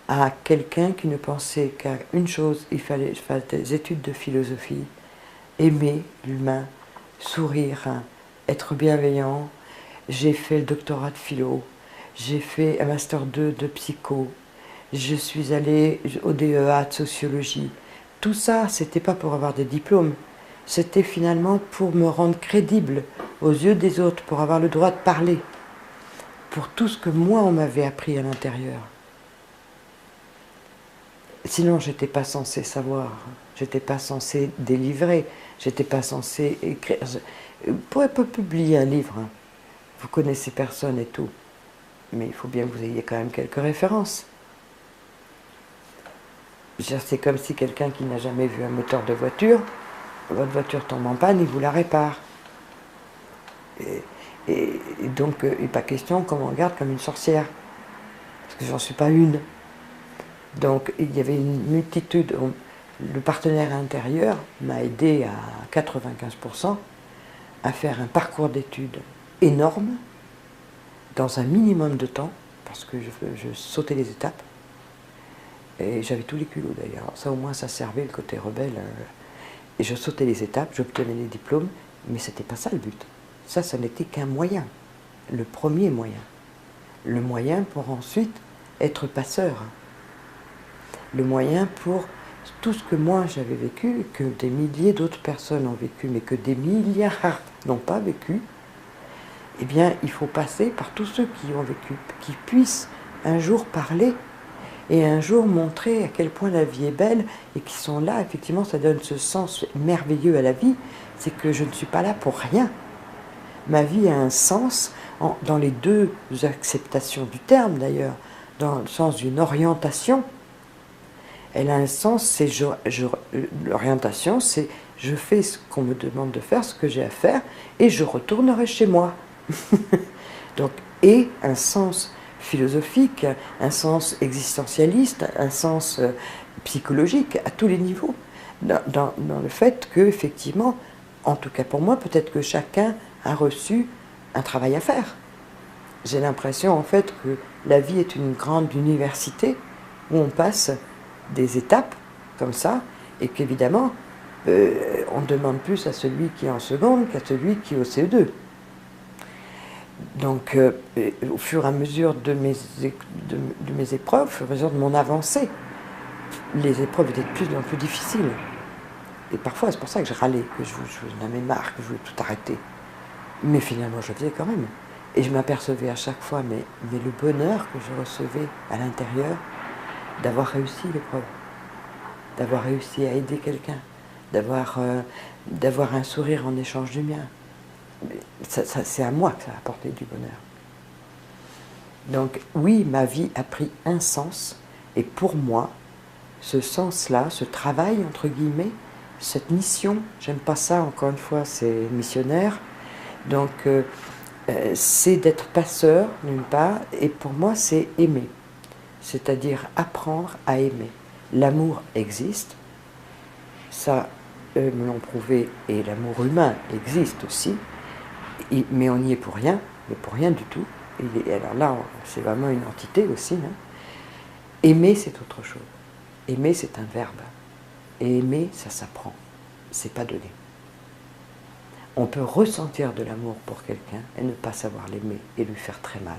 à quelqu'un qui ne pensait qu'à une chose, il fallait faire des études de philosophie, aimer l'humain, sourire, être bienveillant. J'ai fait le doctorat de philo, j'ai fait un master 2 de psycho, je suis allée au DEA de sociologie. Tout ça, c'était pas pour avoir des diplômes, c'était finalement pour me rendre crédible aux yeux des autres, pour avoir le droit de parler, pour tout ce que moi on m'avait appris à l'intérieur. Sinon, j'étais pas censée savoir, j'étais pas censée délivrer, j'étais pas censée écrire. Je ne pourrais pas publier un livre, hein. Vous connaissez personne et tout, mais il faut bien que vous ayez quand même quelques références. C'est comme si quelqu'un qui n'a jamais vu un moteur de voiture, votre voiture tombe en panne, il vous la répare. Et donc, il n'est pas question qu'on me regarde comme une sorcière, parce que j'en suis pas une. Donc il y avait une multitude, le partenaire intérieur m'a aidé à 95% à faire un parcours d'études énorme, dans un minimum de temps, parce que je sautais les étapes, et j'avais tous les culots d'ailleurs, ça au moins ça servait le côté rebelle, et je sautais les étapes, j'obtenais les diplômes, mais c'était pas ça le but, ça n'était qu'un moyen, le premier moyen, le moyen pour ensuite être passeur. Le moyen pour tout ce que moi j'avais vécu, que des milliers d'autres personnes ont vécu, mais que des milliards n'ont pas vécu, eh bien il faut passer par tous ceux qui ont vécu, qui puissent un jour parler et un jour montrer à quel point la vie est belle et qu'ils sont là, effectivement, ça donne ce sens merveilleux à la vie, c'est que je ne suis pas là pour rien. Ma vie a un sens, dans les deux acceptations du terme d'ailleurs, dans le sens d'une orientation. Elle a un sens, c'est l'orientation, c'est je fais ce qu'on me demande de faire, ce que j'ai à faire, et je retournerai chez moi. Donc, et un sens philosophique, un sens existentialiste, un sens psychologique à tous les niveaux, dans le fait que, effectivement, en tout cas pour moi, peut-être que chacun a reçu un travail à faire. J'ai l'impression en fait que la vie est une grande université où on passe des étapes comme ça, et qu'évidemment, on demande plus à celui qui est en seconde qu'à celui qui est au CE2. Donc, au fur et à mesure de mes épreuves, au fur et à mesure de mon avancée, les épreuves étaient de plus en plus difficiles. Et parfois, c'est pour ça que je râlais, que je en avais marre, que je voulais tout arrêter. Mais finalement, je le faisais quand même. Et je m'apercevais à chaque fois, mais le bonheur que je recevais à l'intérieur d'avoir réussi l'épreuve, d'avoir réussi à aider quelqu'un, d'avoir un sourire en échange du mien. C'est à moi que ça a apporté du bonheur. Donc oui, ma vie a pris un sens, et pour moi, ce sens-là, ce travail, entre guillemets, cette mission, j'aime pas ça, encore une fois, c'est missionnaire, donc c'est d'être passeur, d'une part, et pour moi, c'est aimer, c'est-à-dire apprendre à aimer. L'amour existe, ça, eux me l'ont prouvé, et l'amour humain existe aussi, mais on n'y est pour rien, mais pour rien du tout. Et alors là, c'est vraiment une entité aussi. Hein. Aimer, c'est autre chose. Aimer, c'est un verbe. Et aimer, ça s'apprend. C'est pas donné. On peut ressentir de l'amour pour quelqu'un et ne pas savoir l'aimer et lui faire très mal.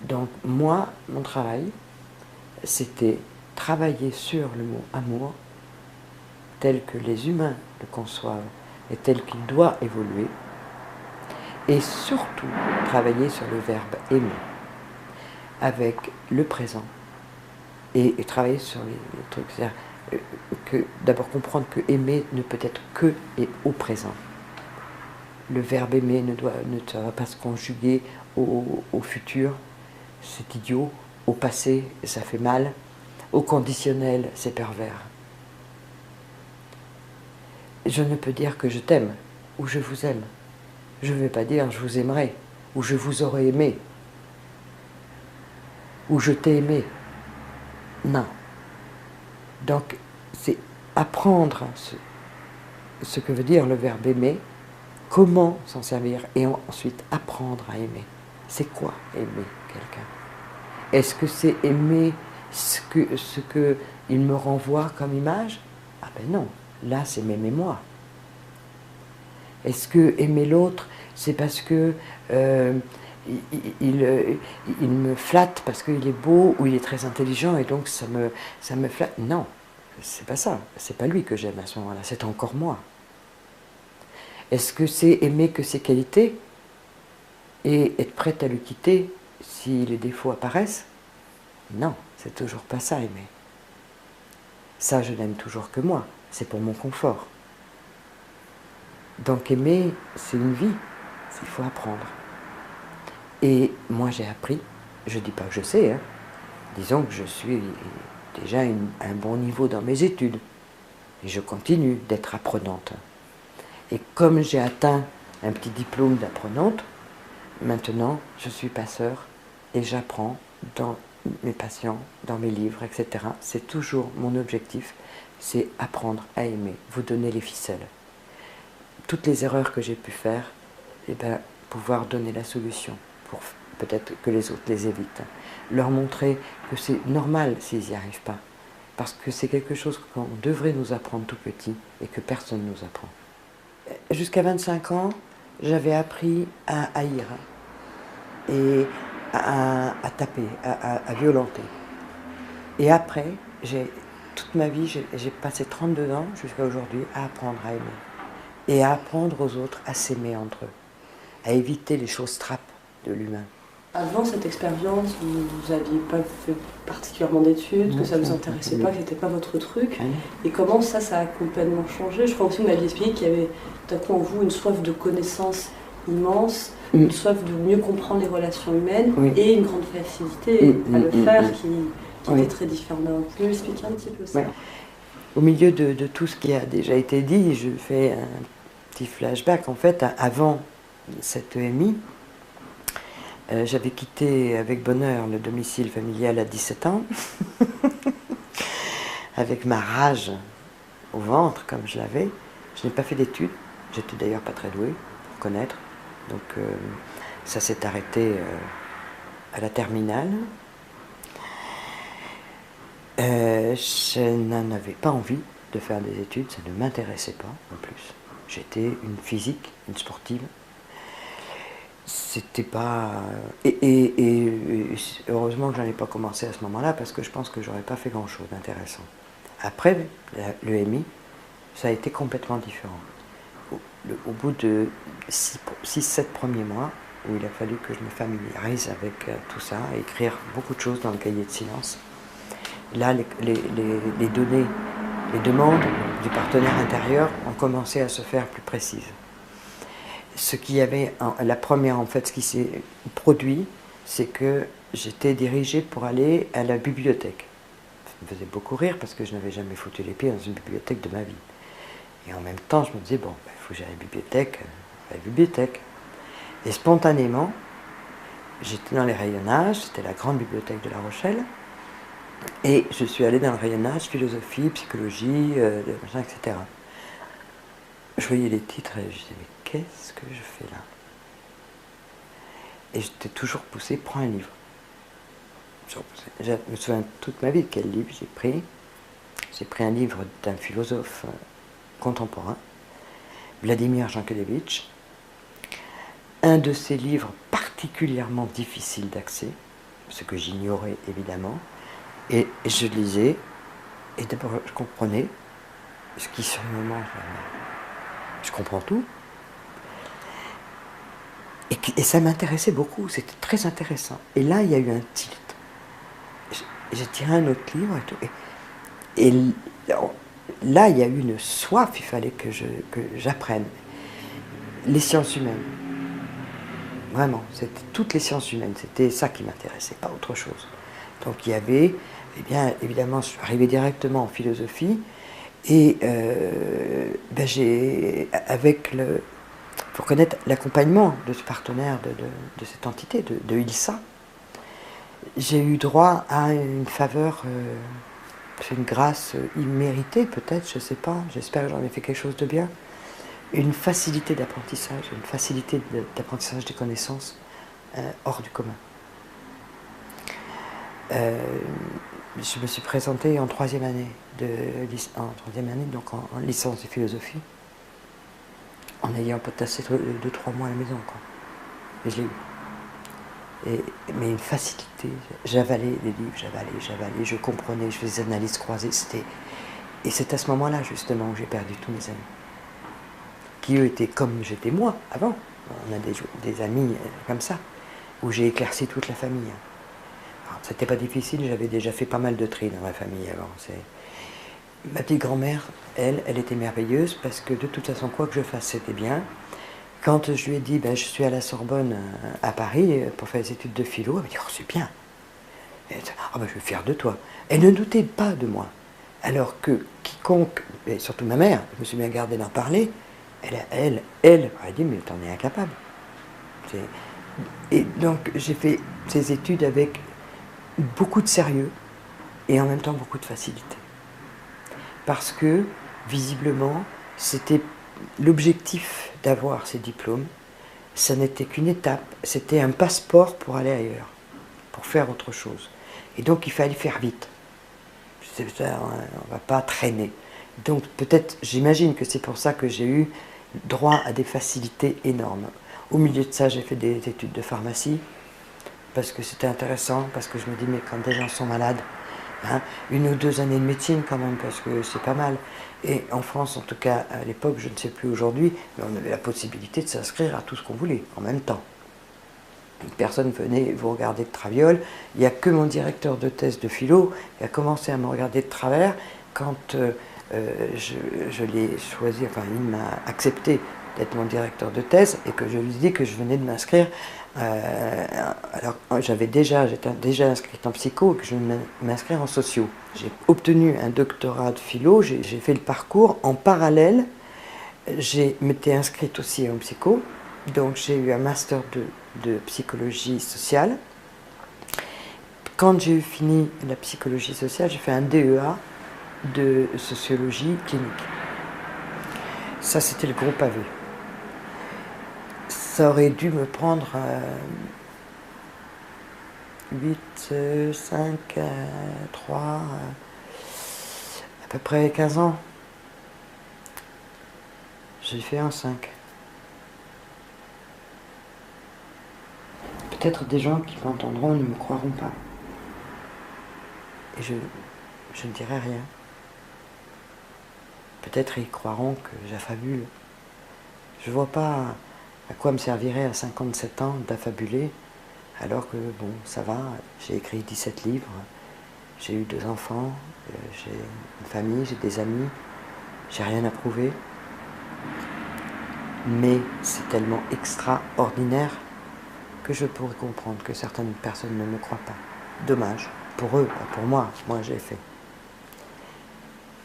Donc moi, mon travail, c'était travailler sur le mot amour tel que les humains le conçoivent et tel qu'il doit évoluer, et surtout travailler sur le verbe aimer avec le présent et travailler sur les trucs, c'est-à-dire d'abord comprendre que aimer ne peut être que et au présent. Le verbe aimer ne va pas se conjuguer au futur, c'est idiot, au passé, ça fait mal, au conditionnel, c'est pervers. Je ne peux dire que je t'aime, ou je vous aime. Je ne vais pas dire je vous aimerai, ou je vous aurais aimé, ou je t'ai aimé. Non. Donc, c'est apprendre ce que veut dire le verbe aimer, comment s'en servir, et ensuite apprendre à aimer. C'est quoi aimer quelqu'un? Est-ce que c'est aimer ce que il me renvoie comme image? Ah ben non. Là, c'est m'aimer moi. Est-ce que aimer l'autre, c'est parce que il me flatte parce qu'il est beau ou il est très intelligent et donc ça me flatte? Non, c'est pas ça. C'est pas lui que j'aime à ce moment-là, c'est encore moi. Est-ce que c'est aimer que ses qualités et être prête à le quitter si les défauts apparaissent? Non, c'est toujours pas ça, aimer. Ça, je n'aime toujours que moi. C'est pour mon confort. Donc aimer, c'est une vie, il faut apprendre. Et moi j'ai appris, je ne dis pas que je sais, hein, disons que je suis déjà à un bon niveau dans mes études, et je continue d'être apprenante. Et comme j'ai atteint un petit diplôme d'apprenante, maintenant je suis passeur, et j'apprends dans mes patients, dans mes livres, etc. C'est toujours mon objectif, c'est apprendre à aimer, vous donner les ficelles. Toutes les erreurs que j'ai pu faire, eh ben, pouvoir donner la solution pour peut-être que les autres les évitent. Leur montrer que c'est normal s'ils n'y arrivent pas, parce que c'est quelque chose qu'on devrait nous apprendre tout petit et que personne ne nous apprend. Jusqu'à 25 ans, j'avais appris à haïr et à taper, à violenter. Et après, toute ma vie, j'ai passé 32 ans jusqu'à aujourd'hui à apprendre à aimer. Et à apprendre aux autres à s'aimer entre eux, à éviter les choses trappes de l'humain. Avant cette expérience, vous n'aviez pas fait particulièrement d'études, que ça ne vous intéressait pas, que ce n'était pas votre truc. Et comment ça a complètement changé? Je crois aussi que vous m'aviez expliqué qu'il y avait tout à coup en vous une soif de connaissance immense, une soif de mieux comprendre les relations humaines et une grande facilité à le faire qui était très différente. Vous pouvez expliquer un petit peu ça? Au milieu de tout ce qui a déjà été dit, je fais un petit flashback. En fait, avant cette EMI, j'avais quitté avec bonheur le domicile familial à 17 ans, avec ma rage au ventre, comme je l'avais. Je n'ai pas fait d'études, j'étais d'ailleurs pas très douée, pour connaître. Donc ça s'est arrêté à la terminale. Je n'en avais pas envie de faire des études, ça ne m'intéressait pas en plus. J'étais une physique, une sportive. C'était pas... Et heureusement que j'en ai pas commencé à ce moment-là, parce que je pense que j'aurais pas fait grand-chose d'intéressant. Après l'EMI, ça a été complètement différent. Au bout de 6-7 premiers mois, où il a fallu que je me familiarise avec tout ça, écrire beaucoup de choses dans le cahier de silence, là, les données, les demandes du partenaire intérieur ont commencé à se faire plus précises. Ce qui avait, la première en fait, ce qui s'est produit, c'est que j'étais dirigée pour aller à la bibliothèque. Ça me faisait beaucoup rire parce que je n'avais jamais foutu les pieds dans une bibliothèque de ma vie. Et en même temps, je me disais, bon, il faut que j'aille à la bibliothèque. Et spontanément, j'étais dans les rayonnages, c'était la grande bibliothèque de La Rochelle, et je suis allée dans le rayonnage philosophie, psychologie, machin, etc. Je voyais les titres et je disais, mais qu'est-ce que je fais là? Et j'étais toujours poussée, prends un livre. Je me souviens toute ma vie de quel livre j'ai pris. J'ai pris un livre d'un philosophe contemporain, Vladimir Jankélévitch, un de ses livres particulièrement difficiles d'accès, ce que j'ignorais évidemment, et je lisais, et d'abord je comprenais, ce qui sur le moment, je comprends tout, et ça m'intéressait beaucoup, c'était très intéressant. Et là, il y a eu un tilt. J'ai tiré un autre livre, et là, il y a eu une soif, il fallait que j'apprenne. Les sciences humaines. Vraiment, c'était toutes les sciences humaines, c'était ça qui m'intéressait, pas autre chose. Donc il y avait, eh bien, évidemment, je suis arrivée directement en philosophie, et j'ai, avec le... Il faut connaître l'accompagnement de ce partenaire, de cette entité, de ILSA, j'ai eu droit à une faveur, une grâce imméritée peut-être, je ne sais pas, j'espère que j'en ai fait quelque chose de bien, une facilité d'apprentissage, une facilité d'apprentissage des connaissances hors du commun. Je me suis présentée en troisième année, donc en licence de philosophie, en ayant potassé 2-3 mois à la maison, quoi. Et je l'ai eu. Mais une facilité, j'avalais les livres, j'avalais, je comprenais, je faisais des analyses croisées, et c'est à ce moment-là, justement, où j'ai perdu tous mes amis. Qui, eux, étaient comme j'étais moi, avant. On a des amis comme ça, où j'ai éclairci toute la famille. C'était pas difficile, j'avais déjà fait pas mal de tri dans ma famille avant. Ma petite grand-mère, elle était merveilleuse, parce que de toute façon, quoi que je fasse, c'était bien. Quand je lui ai dit, je suis à la Sorbonne à Paris pour faire des études de philo, elle m'a dit, oh, c'est bien. Je suis fière de toi. Elle ne doutait pas de moi. Alors que quiconque, et surtout ma mère, je me suis bien gardé d'en parler, elle a dit, mais t'en es incapable. Et donc j'ai fait ces études avec beaucoup de sérieux et en même temps beaucoup de facilité. Parce que, visiblement, c'était l'objectif d'avoir ces diplômes, ça n'était qu'une étape, c'était un passeport pour aller ailleurs, pour faire autre chose. Et donc il fallait faire vite. On ne va pas traîner. Donc peut-être, j'imagine que c'est pour ça que j'ai eu droit à des facilités énormes. Au milieu de ça, j'ai fait des études de pharmacie, parce que c'était intéressant, parce que je me dis, mais quand des gens sont malades, 1 ou 2 années de médecine quand même, parce que c'est pas mal. Et en France, en tout cas, à l'époque, je ne sais plus aujourd'hui, mais on avait la possibilité de s'inscrire à tout ce qu'on voulait, en même temps. personne venait vous regarder de traviole. Il n'y a que mon directeur de thèse de philo qui a commencé à me regarder de travers quand je l'ai choisi, enfin il m'a accepté d'être mon directeur de thèse et que je lui ai dit que je venais de m'inscrire. Alors j'étais déjà inscrite en psycho et que je venais de m'inscrire en sociaux. J'ai obtenu un doctorat de philo, j'ai fait le parcours. En parallèle, je m'étais inscrite aussi en psycho, donc j'ai eu un master de psychologie sociale. Quand j'ai eu fini la psychologie sociale, j'ai fait un DEA de sociologie clinique. Ça, c'était le gros pavé. Ça aurait dû me prendre 8, 5, 3, à peu près 15 ans. J'ai fait en 5. Peut-être des gens qui m'entendront ne me croiront pas. Et je ne dirai rien. Peut-être ils croiront que j'affabule. Je ne vois pas à quoi me servirait à 57 ans d'affabuler, alors que, bon, ça va, j'ai écrit 17 livres, j'ai eu 2 enfants, j'ai une famille, j'ai des amis, j'ai rien à prouver. Mais c'est tellement extraordinaire que je pourrais comprendre que certaines personnes ne me croient pas. Dommage, pour eux, pas pour moi, moi j'ai fait.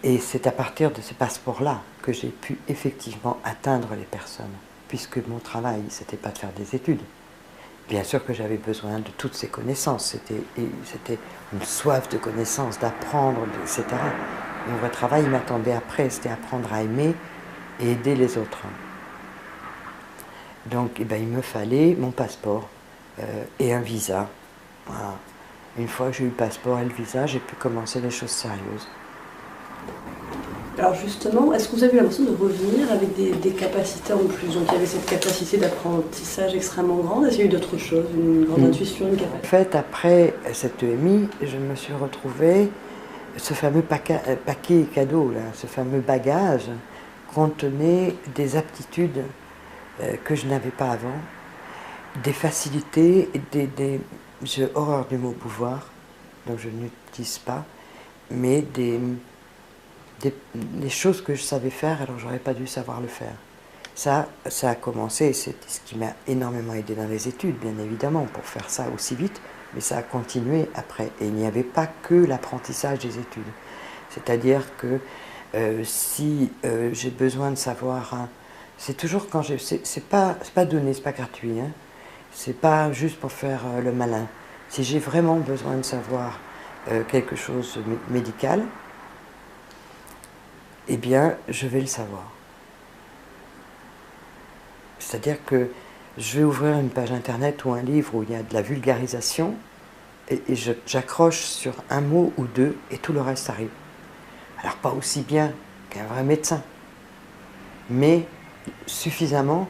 Et c'est à partir de ces passeports-là que j'ai pu effectivement atteindre les personnes, puisque mon travail, c'était pas de faire des études. Bien sûr que j'avais besoin de toutes ces connaissances, c'était une soif de connaissances, d'apprendre, etc. Mon vrai travail m'attendait après, c'était apprendre à aimer et aider les autres. Donc eh ben, il me fallait mon passeport et un visa. Voilà. Une fois que j'ai eu le passeport et le visa, j'ai pu commencer les choses sérieuses. Alors justement, est-ce que vous avez eu l'impression de revenir avec des capacités en plus? Donc il y avait cette capacité d'apprentissage extrêmement grande. Est-ce qu'il y a eu d'autres choses, une grande intuition, une capacité? En fait, après cette EMI, je me suis retrouvée, ce fameux paquet cadeau, là, ce fameux bagage, contenait des aptitudes que je n'avais pas avant, des facilités, j'ai horreur du mot pouvoir, donc je n'utilise pas, mais des choses que je savais faire, alors j'aurais pas dû savoir le faire. Ça a commencé, c'est ce qui m'a énormément aidé dans les études, bien évidemment, pour faire ça aussi vite, mais ça a continué après. Et il n'y avait pas que l'apprentissage des études. C'est-à-dire que si j'ai besoin de savoir, hein, c'est toujours quand c'est pas donné, c'est pas gratuit, hein, c'est pas juste pour faire le malin. Si j'ai vraiment besoin de savoir quelque chose médical, eh bien, je vais le savoir. C'est-à-dire que je vais ouvrir une page internet ou un livre où il y a de la vulgarisation et j'accroche sur un mot ou deux et tout le reste arrive. Alors pas aussi bien qu'un vrai médecin, mais suffisamment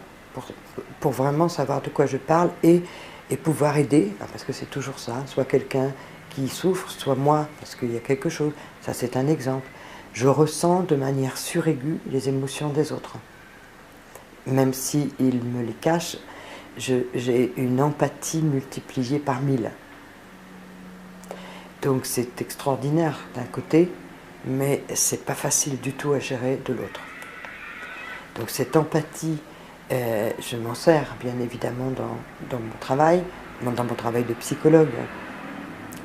pour vraiment savoir de quoi je parle et pouvoir aider, parce que c'est toujours ça, soit quelqu'un qui souffre, soit moi, parce qu'il y a quelque chose. Ça c'est un exemple. Je ressens de manière suraiguë les émotions des autres. Même s'ils me les cachent, j'ai une empathie multipliée par 1000. Donc c'est extraordinaire d'un côté, mais c'est pas facile du tout à gérer de l'autre. Donc cette empathie, je m'en sers bien évidemment dans mon travail de psychologue,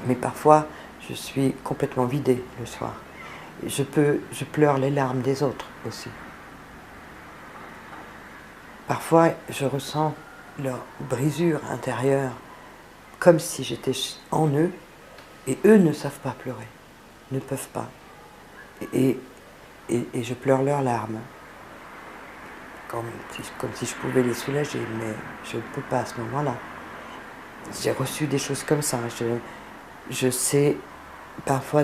mais parfois je suis complètement vidée le soir. Je pleure les larmes des autres aussi. Parfois, je ressens leur brisure intérieure, comme si j'étais en eux, et eux ne savent pas pleurer, ne peuvent pas. Et je pleure leurs larmes, comme si je pouvais les soulager, mais je ne peux pas à ce moment-là. J'ai reçu des choses comme ça. Je sais parfois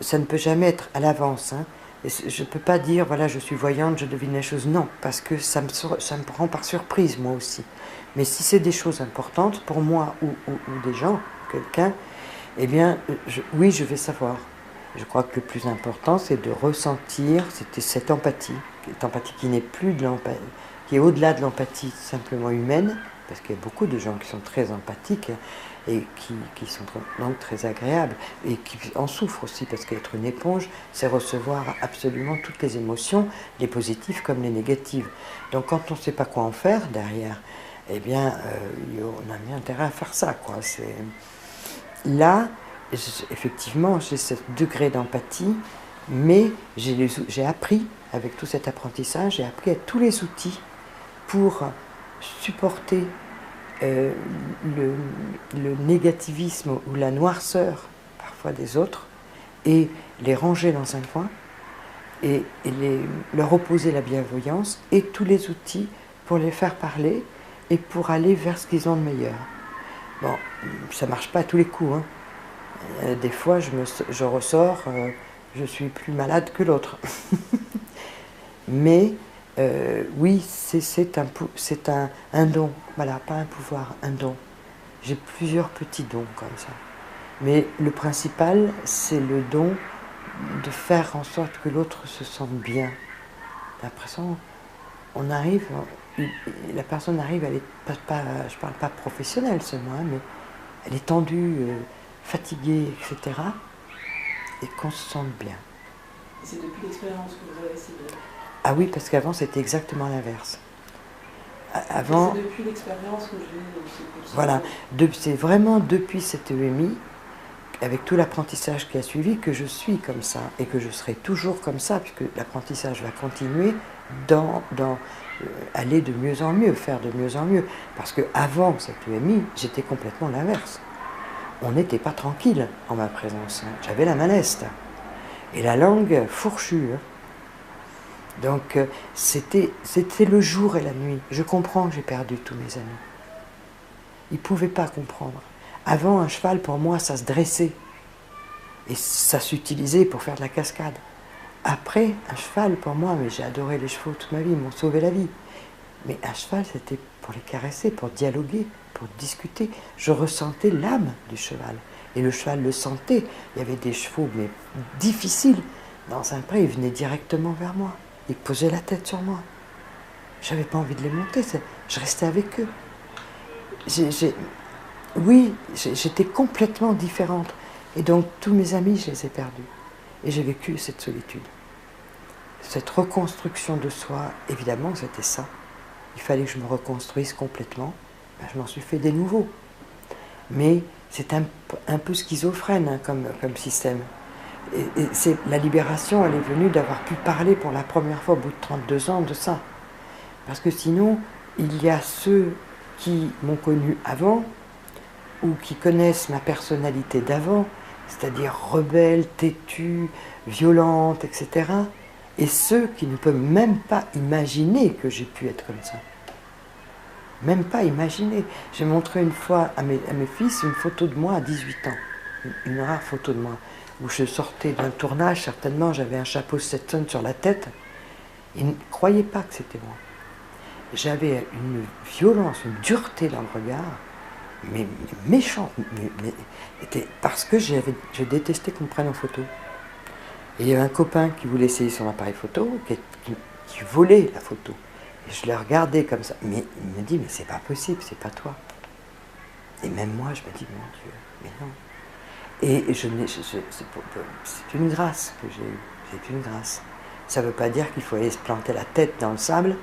ça ne peut jamais être à l'avance. Hein. Je ne peux pas dire, voilà, je suis voyante, je devine les choses. Non, parce que ça me prend par surprise, moi aussi. Mais si c'est des choses importantes, pour moi ou des gens, quelqu'un, eh bien, oui, je vais savoir. Je crois que le plus important, c'est de ressentir cette empathie qui n'est plus de l'empathie, qui est au-delà de l'empathie simplement humaine, parce qu'il y a beaucoup de gens qui sont très empathiques et qui sont donc très agréables, et qui en souffrent aussi, parce qu'être une éponge, c'est recevoir absolument toutes les émotions, les positives comme les négatives. Donc quand on ne sait pas quoi en faire derrière, eh bien, on a bien intérêt à faire ça, quoi. Là, effectivement, j'ai ce degré d'empathie, mais j'ai appris, avec tout cet apprentissage, j'ai appris à tous les outils pour supporter le négativisme ou la noirceur, parfois des autres, et les ranger dans un coin, et leur opposer la bienveillance, et tous les outils pour les faire parler, et pour aller vers ce qu'ils ont de meilleur. Bon, ça ne marche pas à tous les coups, hein. Des fois, je ressors, je suis plus malade que l'autre. Mais oui, c'est un don. Voilà, pas un pouvoir, un don. J'ai plusieurs petits dons comme ça. Mais le principal, c'est le don de faire en sorte que l'autre se sente bien. J'ai l'impression, la personne arrive, elle est pas, je parle pas professionnelle seulement, hein, mais elle est tendue, fatiguée, etc. Et qu'on se sente bien. Et c'est depuis l'expérience que vous avez essayé? Ah oui, parce qu'avant c'était exactement l'inverse. Avant, c'est depuis l'expérience que j'ai... Voilà, c'est vraiment depuis cette EMI, avec tout l'apprentissage qui a suivi, que je suis comme ça, et que je serai toujours comme ça, puisque l'apprentissage va continuer aller de mieux en mieux, faire de mieux en mieux. Parce qu'avant cette EMI, j'étais complètement l'inverse. On n'était pas tranquille en ma présence, hein. J'avais la maleste, et la langue fourchue, hein. Donc c'était le jour et la nuit. Je comprends que j'ai perdu tous mes amis. Ils ne pouvaient pas comprendre. Avant, un cheval, pour moi, ça se dressait. Et ça s'utilisait pour faire de la cascade. Après, un cheval, pour moi, mais j'ai adoré les chevaux toute ma vie, ils m'ont sauvé la vie. Mais un cheval, c'était pour les caresser, pour dialoguer, pour discuter. Je ressentais l'âme du cheval. Et le cheval le sentait. Il y avait des chevaux, mais difficiles. Dans un pré, ils venaient directement vers moi. Ils posaient la tête sur moi. Je n'avais pas envie de les monter, je restais avec eux. Oui, j'étais complètement différente. Et donc, tous mes amis, je les ai perdus. Et j'ai vécu cette solitude. Cette reconstruction de soi, évidemment, c'était ça. Il fallait que je me reconstruise complètement. Ben, je m'en suis fait des nouveaux. Mais c'est un peu schizophrène, hein, comme système. Et la libération, elle est venue d'avoir pu parler pour la première fois au bout de 32 ans de ça. Parce que sinon, il y a ceux qui m'ont connu avant, ou qui connaissent ma personnalité d'avant, c'est-à-dire rebelle, têtue, violente, etc. Et ceux qui ne peuvent même pas imaginer que j'ai pu être comme ça. Même pas imaginer. J'ai montré une fois à mes fils une photo de moi à 18 ans, une rare photo de moi, où je sortais d'un tournage, certainement, j'avais un chapeau Stetson sur la tête. Ils ne croyaient pas que c'était moi. J'avais une violence, une dureté dans le regard, mais méchante, parce que je détestais qu'on me prenne en photo. Et il y avait un copain qui voulait essayer son appareil photo, qui volait la photo. Et je le regardais comme ça, mais il me dit, mais c'est pas possible, c'est pas toi. Et même moi, je me dis, mon Dieu, mais non. Et c'est une grâce que j'ai eue, c'est une grâce. Ça ne veut pas dire qu'il faut aller se planter la tête dans le sable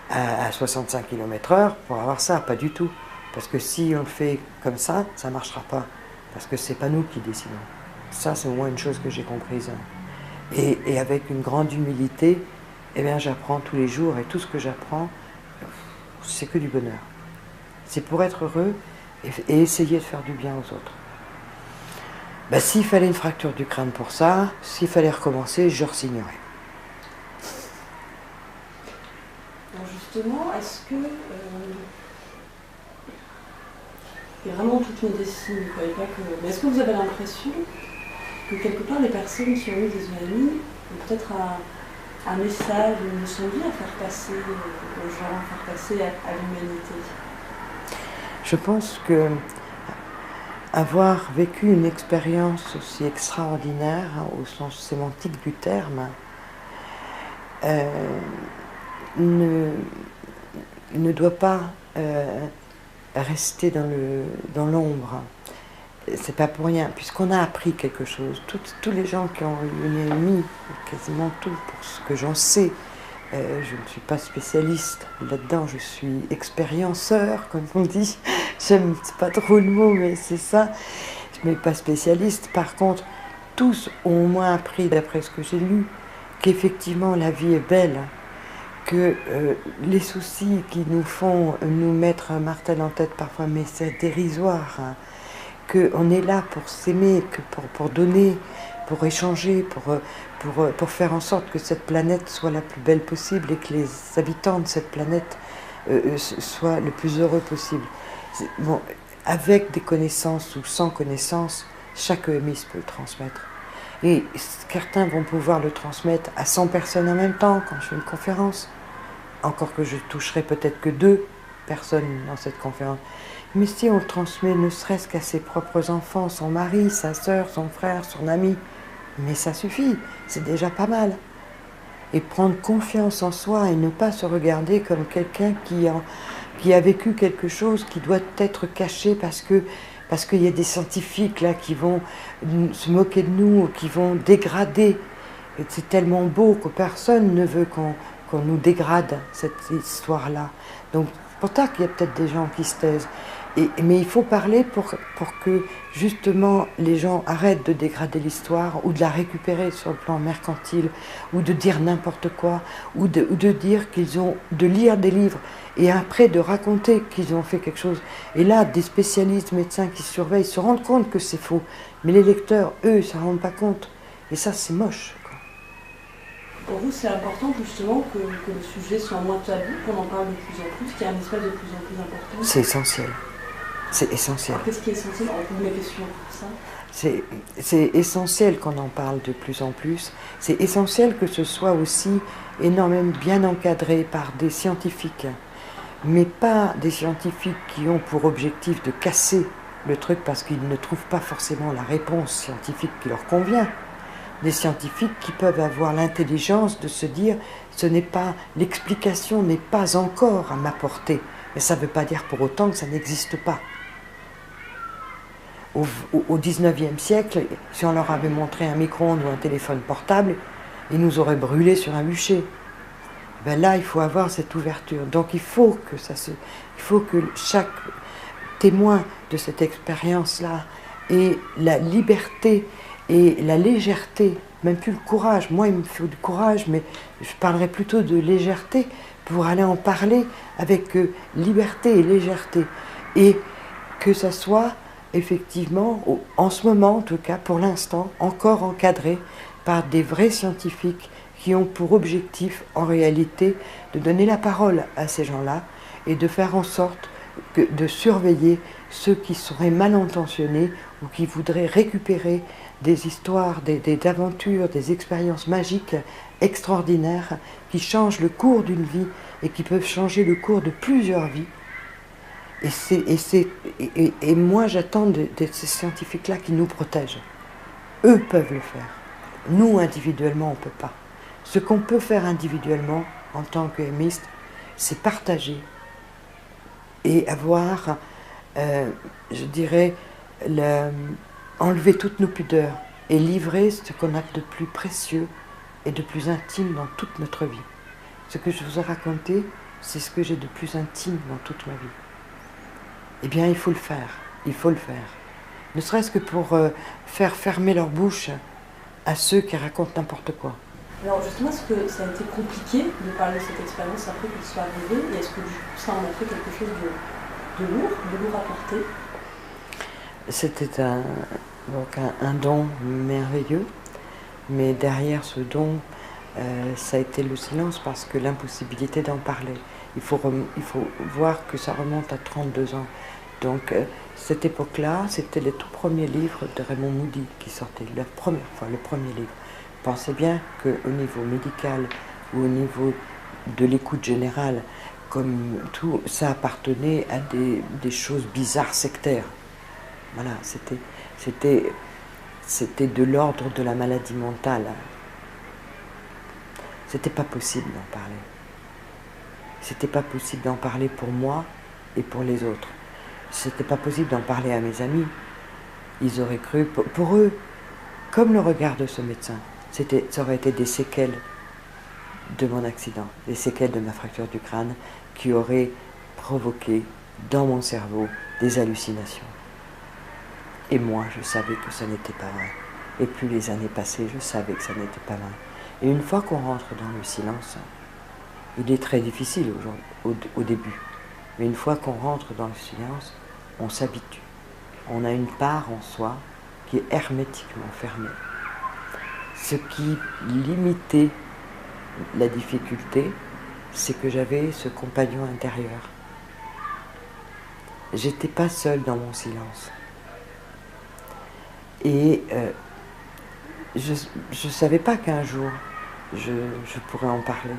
à 65 km/h pour avoir ça, pas du tout. Parce que si on le fait comme ça ne marchera pas. Parce que c'est pas nous qui décidons. Ça, c'est au moins une chose que j'ai comprise. Et avec une grande humilité, eh bien, j'apprends tous les jours, et tout ce que j'apprends, c'est que du bonheur. C'est pour être heureux et essayer de faire du bien aux autres. Ben, s'il fallait une fracture du crâne pour ça, s'il fallait recommencer, je re-signerais. Alors justement, est-ce que... et vraiment toute médecine, quoi, et pas que... Mais est-ce que vous avez l'impression que quelque part les personnes qui ont eu des EMI ont peut-être un message, une leçon de vie à faire passer aux gens, à faire passer à l'humanité? Je pense que avoir vécu une expérience aussi extraordinaire, hein, au sens sémantique du terme, ne doit pas rester dans l'ombre. C'est pas pour rien, puisqu'on a appris quelque chose. Tous les gens qui ont mis quasiment tout pour ce que j'en sais. Je ne suis pas spécialiste là-dedans, je suis expérienceur, comme on dit. J'aime pas trop le mot, mais c'est ça. Je ne suis pas spécialiste. Par contre, tous ont au moins appris, d'après ce que j'ai lu, qu'effectivement la vie est belle, que les soucis qui nous font nous mettre un martel en tête parfois, mais c'est dérisoire, hein, qu'on est là pour s'aimer, que pour donner, pour échanger, pour faire en sorte que cette planète soit la plus belle possible et que les habitants de cette planète soient le plus heureux possible. Bon, avec des connaissances ou sans connaissances, chaque EMiste peut le transmettre. Et certains vont pouvoir le transmettre à 100 personnes en même temps quand je fais une conférence. Encore que je toucherai peut-être que 2 personnes dans cette conférence. Mais si on le transmet ne serait-ce qu'à ses propres enfants, son mari, sa sœur, son frère, son ami, mais ça suffit, c'est déjà pas mal. Et prendre confiance en soi et ne pas se regarder comme quelqu'un qui a vécu quelque chose qui doit être caché parce qu'il y a des scientifiques là qui vont se moquer de nous, qui vont dégrader. Et c'est tellement beau que personne ne veut qu'on nous dégrade cette histoire-là. Donc, pourtant qu'il y a peut-être des gens qui se taisent. Mais il faut parler pour que justement les gens arrêtent de dégrader l'histoire ou de la récupérer sur le plan mercantile ou de dire n'importe quoi ou de dire qu'ils ont de lire des livres et après de raconter qu'ils ont fait quelque chose. Et là, des spécialistes, médecins qui surveillent se rendent compte que c'est faux. Mais les lecteurs, eux, ne s'en rendent pas compte. Et ça, c'est moche. Pour vous, c'est important justement que le sujet soit moins tabou, qu'on en parle de plus en plus, qu'il y ait un espace de plus en plus important. C'est essentiel. C'est essentiel. Qu'est-ce qui est essentiel? On vous met question pour ça. C'est essentiel qu'on en parle de plus en plus. C'est essentiel que ce soit aussi énormément bien encadré par des scientifiques, mais pas des scientifiques qui ont pour objectif de casser le truc parce qu'ils ne trouvent pas forcément la réponse scientifique qui leur convient. Des scientifiques qui peuvent avoir l'intelligence de se dire l'explication n'est pas encore à ma portée, mais ça ne veut pas dire pour autant que ça n'existe pas. Au 19e siècle, si on leur avait montré un micro-ondes ou un téléphone portable, ils nous auraient brûlés sur un bûcher. Ben là, il faut avoir cette ouverture. Donc il faut que chaque témoin de cette expérience-là ait la liberté et la légèreté, même plus le courage. Moi, il me faut du courage, mais je parlerai plutôt de légèreté pour aller en parler avec liberté et légèreté. Et que ça soit effectivement, en ce moment en tout cas, pour l'instant, encore encadré par des vrais scientifiques qui ont pour objectif, en réalité, de donner la parole à ces gens-là et de faire en sorte de surveiller ceux qui seraient mal intentionnés ou qui voudraient récupérer des histoires, des aventures, des expériences magiques extraordinaires qui changent le cours d'une vie et qui peuvent changer le cours de plusieurs vies. Et moi, j'attends de ces scientifiques-là qui nous protègent. Eux peuvent le faire. Nous, individuellement, on ne peut pas. Ce qu'on peut faire individuellement, en tant qu'EMiste, c'est partager et avoir, je dirais, enlever toutes nos pudeurs et livrer ce qu'on a de plus précieux et de plus intime dans toute notre vie. Ce que je vous ai raconté, c'est ce que j'ai de plus intime dans toute ma vie. Eh bien, il faut le faire, Ne serait-ce que pour faire fermer leur bouche à ceux qui racontent n'importe quoi. Alors justement, est-ce que ça a été compliqué de parler de cette expérience après qu'il soit arrivé? Et est-ce que du coup, ça en a fait quelque chose de lourd à porter? C'était un don merveilleux, mais derrière ce don, ça a été le silence parce que l'impossibilité d'en parler. Il faut voir que ça remonte à 32 ans. Donc, cette époque-là, c'était les tout premiers livres de Raymond Moody qui sortaient, la première fois, le premier livre. Pensez bien qu'au niveau médical ou au niveau de l'écoute générale, comme tout, ça appartenait à des choses bizarres, sectaires. Voilà, c'était de l'ordre de la maladie mentale. C'était pas possible d'en parler. C'était pas possible d'en parler pour moi et pour les autres. c'était pas possible d'en parler à mes amis. Ils auraient cru, pour eux, comme le regard de ce médecin, ça aurait été des séquelles de mon accident, des séquelles de ma fracture du crâne qui auraient provoqué dans mon cerveau des hallucinations. Et moi, je savais que ça n'était pas vrai. Et plus les années passaient, je savais que ça n'était pas vrai. Et une fois qu'on rentre dans le silence, il est très difficile au début, mais une fois qu'on rentre dans le silence, on s'habitue. On a une part en soi qui est hermétiquement fermée. Ce qui limitait la difficulté, c'est que j'avais ce compagnon intérieur. J'étais pas seule dans mon silence. Et je ne savais pas qu'un jour je pourrais en parler.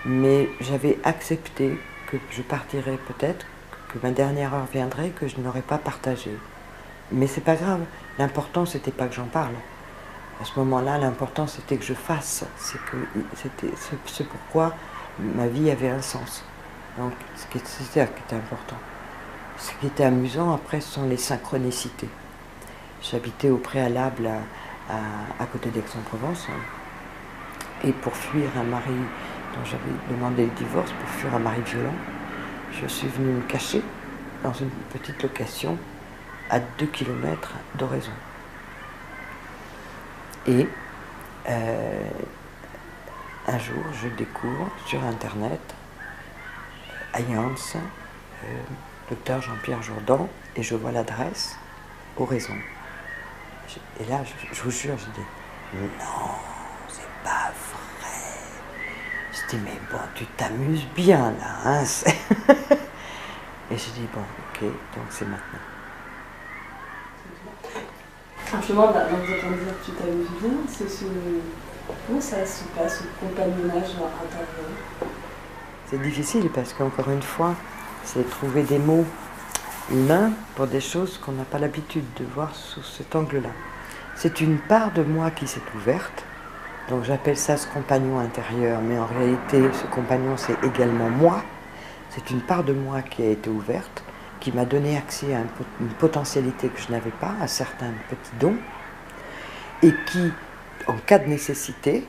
Mais j'avais accepté que je partirais peut-être, que ma dernière heure viendrait, que je n'aurais pas partagé. Mais c'est pas grave, l'important c'était pas que j'en parle. À ce moment-là, l'important c'était que je fasse. C'était ce pourquoi ma vie avait un sens. Donc c'était ça qui était important. Ce qui était amusant après, ce sont les synchronicités. J'habitais au préalable à côté d'Aix-en-Provence. Et pour fuir un mari dont j'avais demandé le divorce, pour fuir un mari violent, je suis venue me cacher dans une petite location à 2 km d'Oraison. Et un jour, je découvre sur Internet Alliance, docteur Jean-Pierre Jourdan, et je vois l'adresse Oraison. Et là, je vous jure, je dis non, c'est pas vrai. Je dis mais bon, tu t'amuses bien là, hein. Et je dis bon, ok, donc c'est maintenant. Justement, là, vous êtes en train de dire que tu t'amuses bien, comment ça se passe, ce compagnonnage intérieur? C'est difficile parce qu'encore une fois, c'est trouver des mots humains pour des choses qu'on n'a pas l'habitude de voir sous cet angle-là. C'est une part de moi qui s'est ouverte, donc j'appelle ça ce compagnon intérieur, mais en réalité, ce compagnon, c'est également moi. C'est une part de moi qui a été ouverte, qui m'a donné accès à une potentialité que je n'avais pas, à certains petits dons, et qui, en cas de nécessité,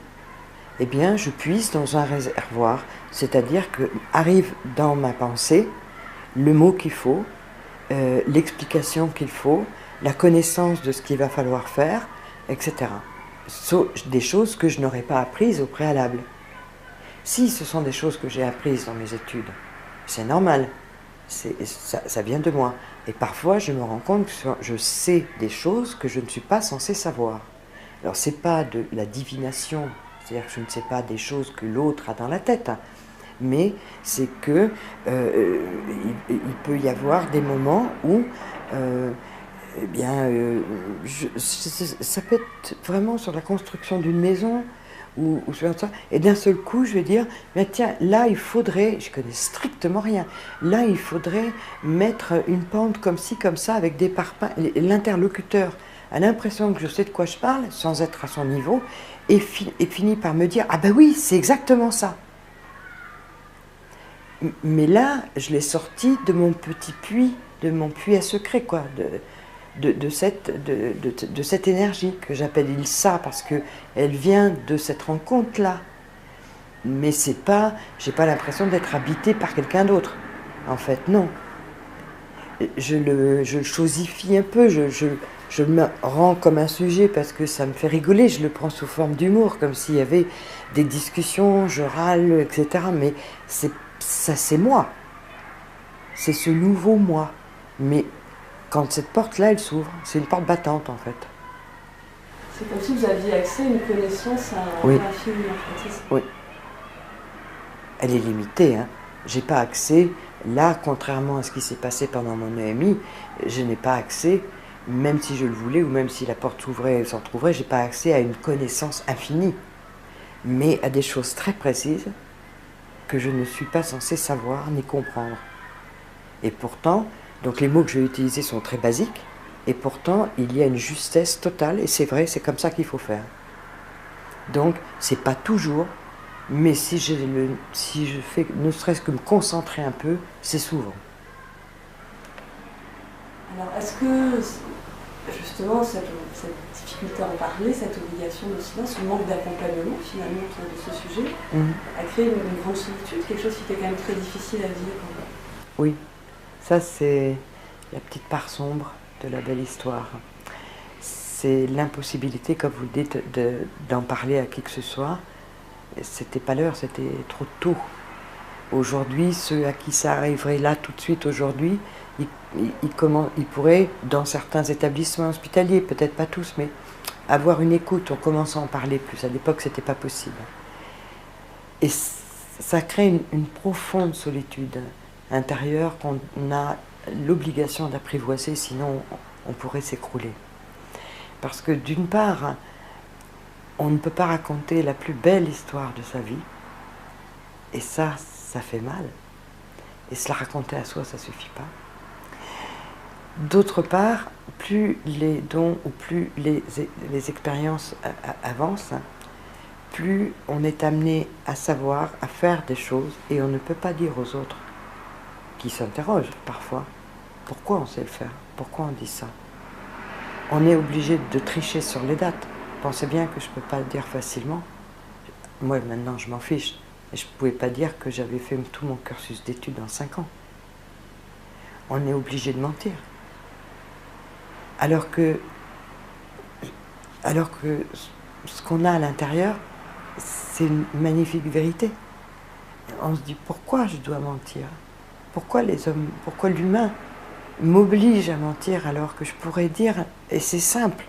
eh bien, je puise dans un réservoir, c'est-à-dire que arrive dans ma pensée le mot qu'il faut, l'explication qu'il faut, la connaissance de ce qu'il va falloir faire, etc. Des choses que je n'aurais pas apprises au préalable. Si ce sont des choses que j'ai apprises dans mes études, c'est normal, ça vient de moi. Et parfois, je me rends compte que je sais des choses que je ne suis pas censée savoir. Alors, ce n'est pas de la divination, c'est-à-dire que je ne sais pas des choses que l'autre a dans la tête, hein, mais c'est que il peut y avoir des moments où eh bien, ça peut être vraiment sur la construction d'une maison ou sur ça, et d'un seul coup je vais dire mais tiens, là il faudrait, je connais strictement rien, là il faudrait mettre une pente comme ci comme ça avec des parpaings. L'interlocuteur a l'impression que je sais de quoi je parle sans être à son niveau et finit par me dire ah ben oui, c'est exactement ça. Mais là, je l'ai sorti de mon petit puits, de mon puits à secret, quoi, de cette énergie que j'appelle Ilsa, parce qu'elle vient de cette rencontre-là. Mais c'est pas, j'ai pas l'impression d'être habitée par quelqu'un d'autre. En fait, non. Je le chosifie un peu, je me rends comme un sujet parce que ça me fait rigoler, je le prends sous forme d'humour, comme s'il y avait des discussions, je râle, etc. Mais ça, c'est moi. C'est ce nouveau moi. Mais quand cette porte-là, elle s'ouvre, c'est une porte battante, en fait. C'est comme si vous aviez accès à une connaissance infinie, en fait. Oui. Elle est limitée, hein. J'ai pas accès, là, contrairement à ce qui s'est passé pendant mon EMI, je n'ai pas accès, même si je le voulais, ou même si la porte s'ouvrait et s'entrouvrait, j'ai pas accès à une connaissance infinie, mais à des choses très précises que je ne suis pas censée savoir ni comprendre. Et pourtant, donc les mots que je vais utiliser sont très basiques, et pourtant il y a une justesse totale, et c'est vrai, c'est comme ça qu'il faut faire. Donc c'est pas toujours, mais si je fais ne serait-ce que me concentrer un peu, c'est souvent. Alors, est-ce que, justement, cette difficulté à en parler, cette obligation de silence, ce manque d'accompagnement, finalement, autour de ce sujet, a créé une grande solitude, quelque chose qui était quand même très difficile à vivre? Oui, ça c'est la petite part sombre de la belle histoire. C'est l'impossibilité, comme vous le dites, d'en parler à qui que ce soit. C'était pas l'heure, c'était trop tôt. Aujourd'hui, ceux à qui ça arriverait là tout de suite aujourd'hui, ils pourraient, dans certains établissements hospitaliers, peut-être pas tous, mais avoir une écoute, on commence à en parler plus. À l'époque, c'était pas possible. Et ça crée une profonde solitude intérieure qu'on a l'obligation d'apprivoiser, sinon on pourrait s'écrouler. Parce que d'une part, on ne peut pas raconter la plus belle histoire de sa vie, et ça fait mal. Et se la raconter à soi, ça suffit pas. D'autre part, plus les dons ou plus les expériences avancent, plus on est amené à savoir, à faire des choses, et on ne peut pas dire aux autres, qui s'interrogent parfois, pourquoi on sait le faire, pourquoi on dit ça. On est obligé de tricher sur les dates. Pensez bien que je ne peux pas le dire facilement. Moi, maintenant, je m'en fiche. Et je ne pouvais pas dire que j'avais fait tout mon cursus d'études en 5 ans. On est obligé de mentir. Alors que ce qu'on a à l'intérieur, c'est une magnifique vérité. On se dit, pourquoi je dois mentir? Pourquoi les hommes, pourquoi l'humain m'oblige à mentir alors que je pourrais dire, et c'est simple.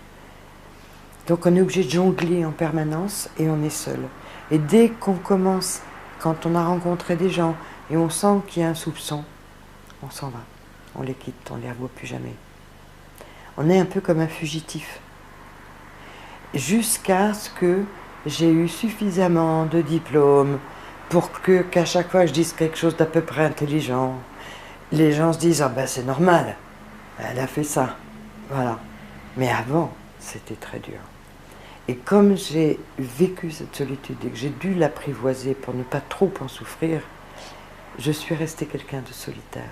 Donc on est obligé de jongler en permanence et on est seul. Et dès qu'on commence, quand on a rencontré des gens et on sent qu'il y a un soupçon, on s'en va, on les quitte, on ne les revoit plus jamais. On est un peu comme un fugitif. Jusqu'à ce que j'ai eu suffisamment de diplômes pour qu'à chaque fois je dise quelque chose d'à peu près intelligent, les gens se disent « Ah ben c'est normal, elle a fait ça. » Voilà. Mais avant, c'était très dur. Et comme j'ai vécu cette solitude et que j'ai dû l'apprivoiser pour ne pas trop en souffrir, je suis restée quelqu'un de solitaire.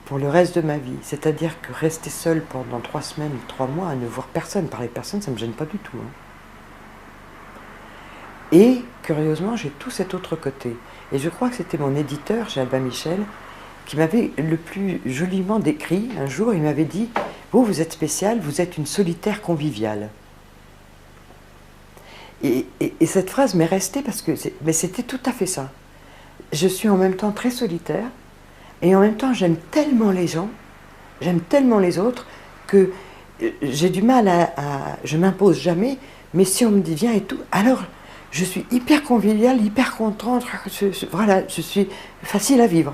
Pour le reste de ma vie. C'est-à-dire que rester seule pendant 3 semaines ou 3 mois à ne voir personne, parler personne, ça ne me gêne pas du tout. Hein. Et, curieusement, j'ai tout cet autre côté. Et je crois que c'était mon éditeur, chez Albin Michel, qui m'avait le plus joliment décrit. Un jour, il m'avait dit « Vous êtes spécial, vous êtes une solitaire conviviale. » Et cette phrase m'est restée parce que mais c'était tout à fait ça. Je suis en même temps très solitaire, et en même temps, j'aime tellement les gens, j'aime tellement les autres, que j'ai du mal je m'impose jamais, mais si on me dit « Viens » et tout, alors je suis hyper conviviale, hyper contente, voilà, je suis facile à vivre.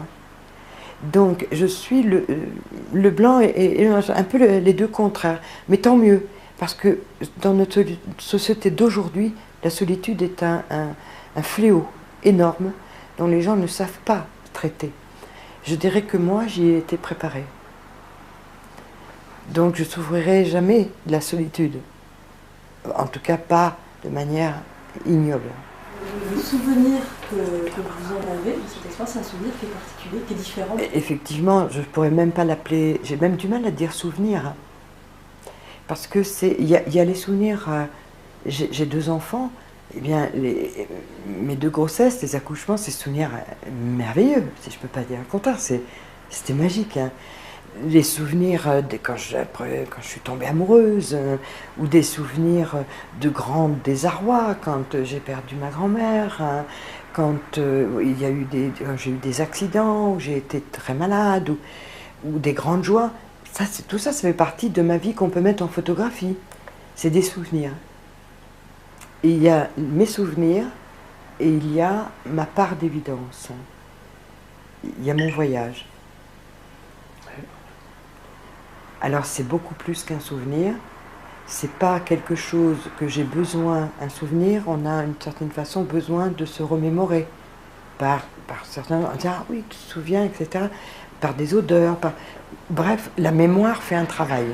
Donc je suis le blanc et un peu les deux contraires, mais tant mieux, parce que dans notre société d'aujourd'hui, la solitude est un fléau énorme dont les gens ne savent pas traiter. Je dirais que moi, j'y ai été préparée. Donc je ne souffrirai jamais de la solitude. En tout cas, pas de manière ignoble. Le souvenir que vous en avez de cette expérience, c'est un souvenir qui est particulier, qui est différent. Effectivement, je ne pourrais même pas l'appeler... J'ai même du mal à dire souvenir. Hein. Parce que il y a les souvenirs... J'ai 2 enfants. Eh bien, mes 2 grossesses, les accouchements, c'est des souvenirs merveilleux, si je ne peux pas dire le contraire, c'était magique. Hein. Les souvenirs quand je suis tombée amoureuse, ou des souvenirs de grand désarroi, quand j'ai perdu ma grand-mère, hein, quand j'ai eu des accidents, où j'ai été très malade, ou des grandes joies. Tout ça, ça fait partie de ma vie qu'on peut mettre en photographie. C'est des souvenirs. Et il y a mes souvenirs et il y a ma part d'évidence. Il y a mon voyage. Alors c'est beaucoup plus qu'un souvenir. C'est pas quelque chose que j'ai besoin, un souvenir. On a d'une certaine façon besoin de se remémorer par certains. On dit ah oui, tu te souviens, etc. Par des odeurs. Bref, la mémoire fait un travail.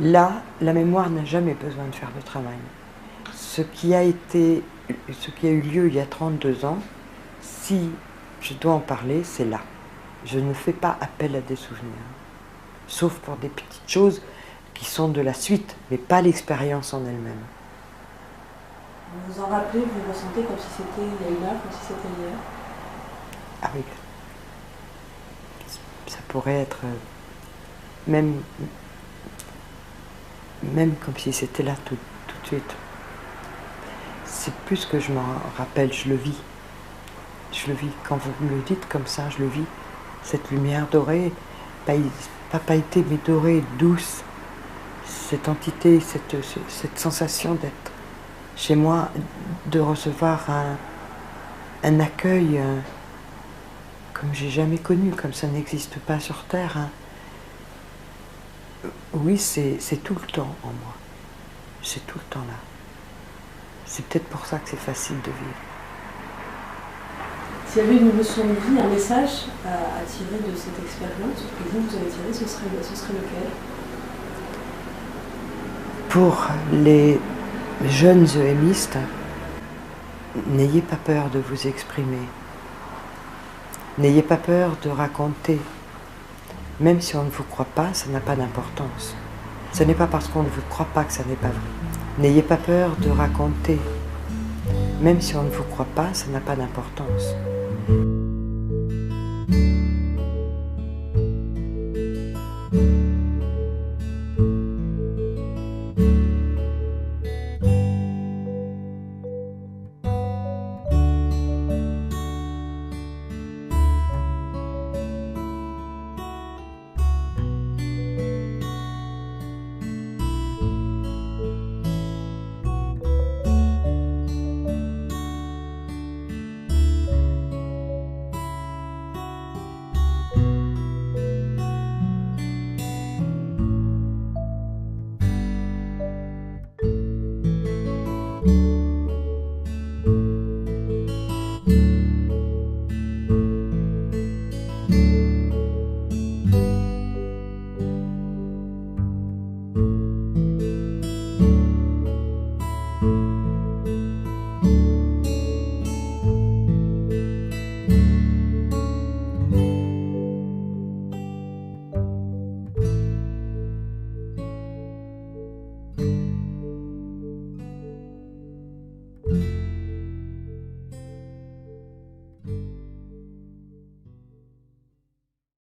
Là, la mémoire n'a jamais besoin de faire de travail. Ce qui a eu lieu il y a 32 ans, si je dois en parler, c'est là. Je ne fais pas appel à des souvenirs, sauf pour des petites choses qui sont de la suite, mais pas l'expérience en elle-même. Vous vous en rappelez, vous ressentez comme si c'était il y a une heure, comme si c'était hier? Ah oui, ça pourrait être même comme si c'était là tout de suite. C'est plus que je m'en rappelle, je le vis. Je le vis. Quand vous me le dites comme ça, je le vis. Cette lumière dorée, pas pailletée, mais dorée, douce. Cette entité, cette sensation d'être chez moi, de recevoir un accueil comme j'ai jamais connu, comme ça n'existe pas sur Terre. Oui, c'est tout le temps en moi. C'est tout le temps là. C'est peut-être pour ça que c'est facile de vivre. S'il y avait une leçon de vie, un message à tirer de cette expérience que vous avez tiré, ce serait lequel? Pour les jeunes EMistes, n'ayez pas peur de vous exprimer. N'ayez pas peur de raconter. Même si on ne vous croit pas, ça n'a pas d'importance. Ce n'est pas parce qu'on ne vous croit pas que ça n'est pas vrai. N'ayez pas peur de raconter. Même si on ne vous croit pas, ça n'a pas d'importance.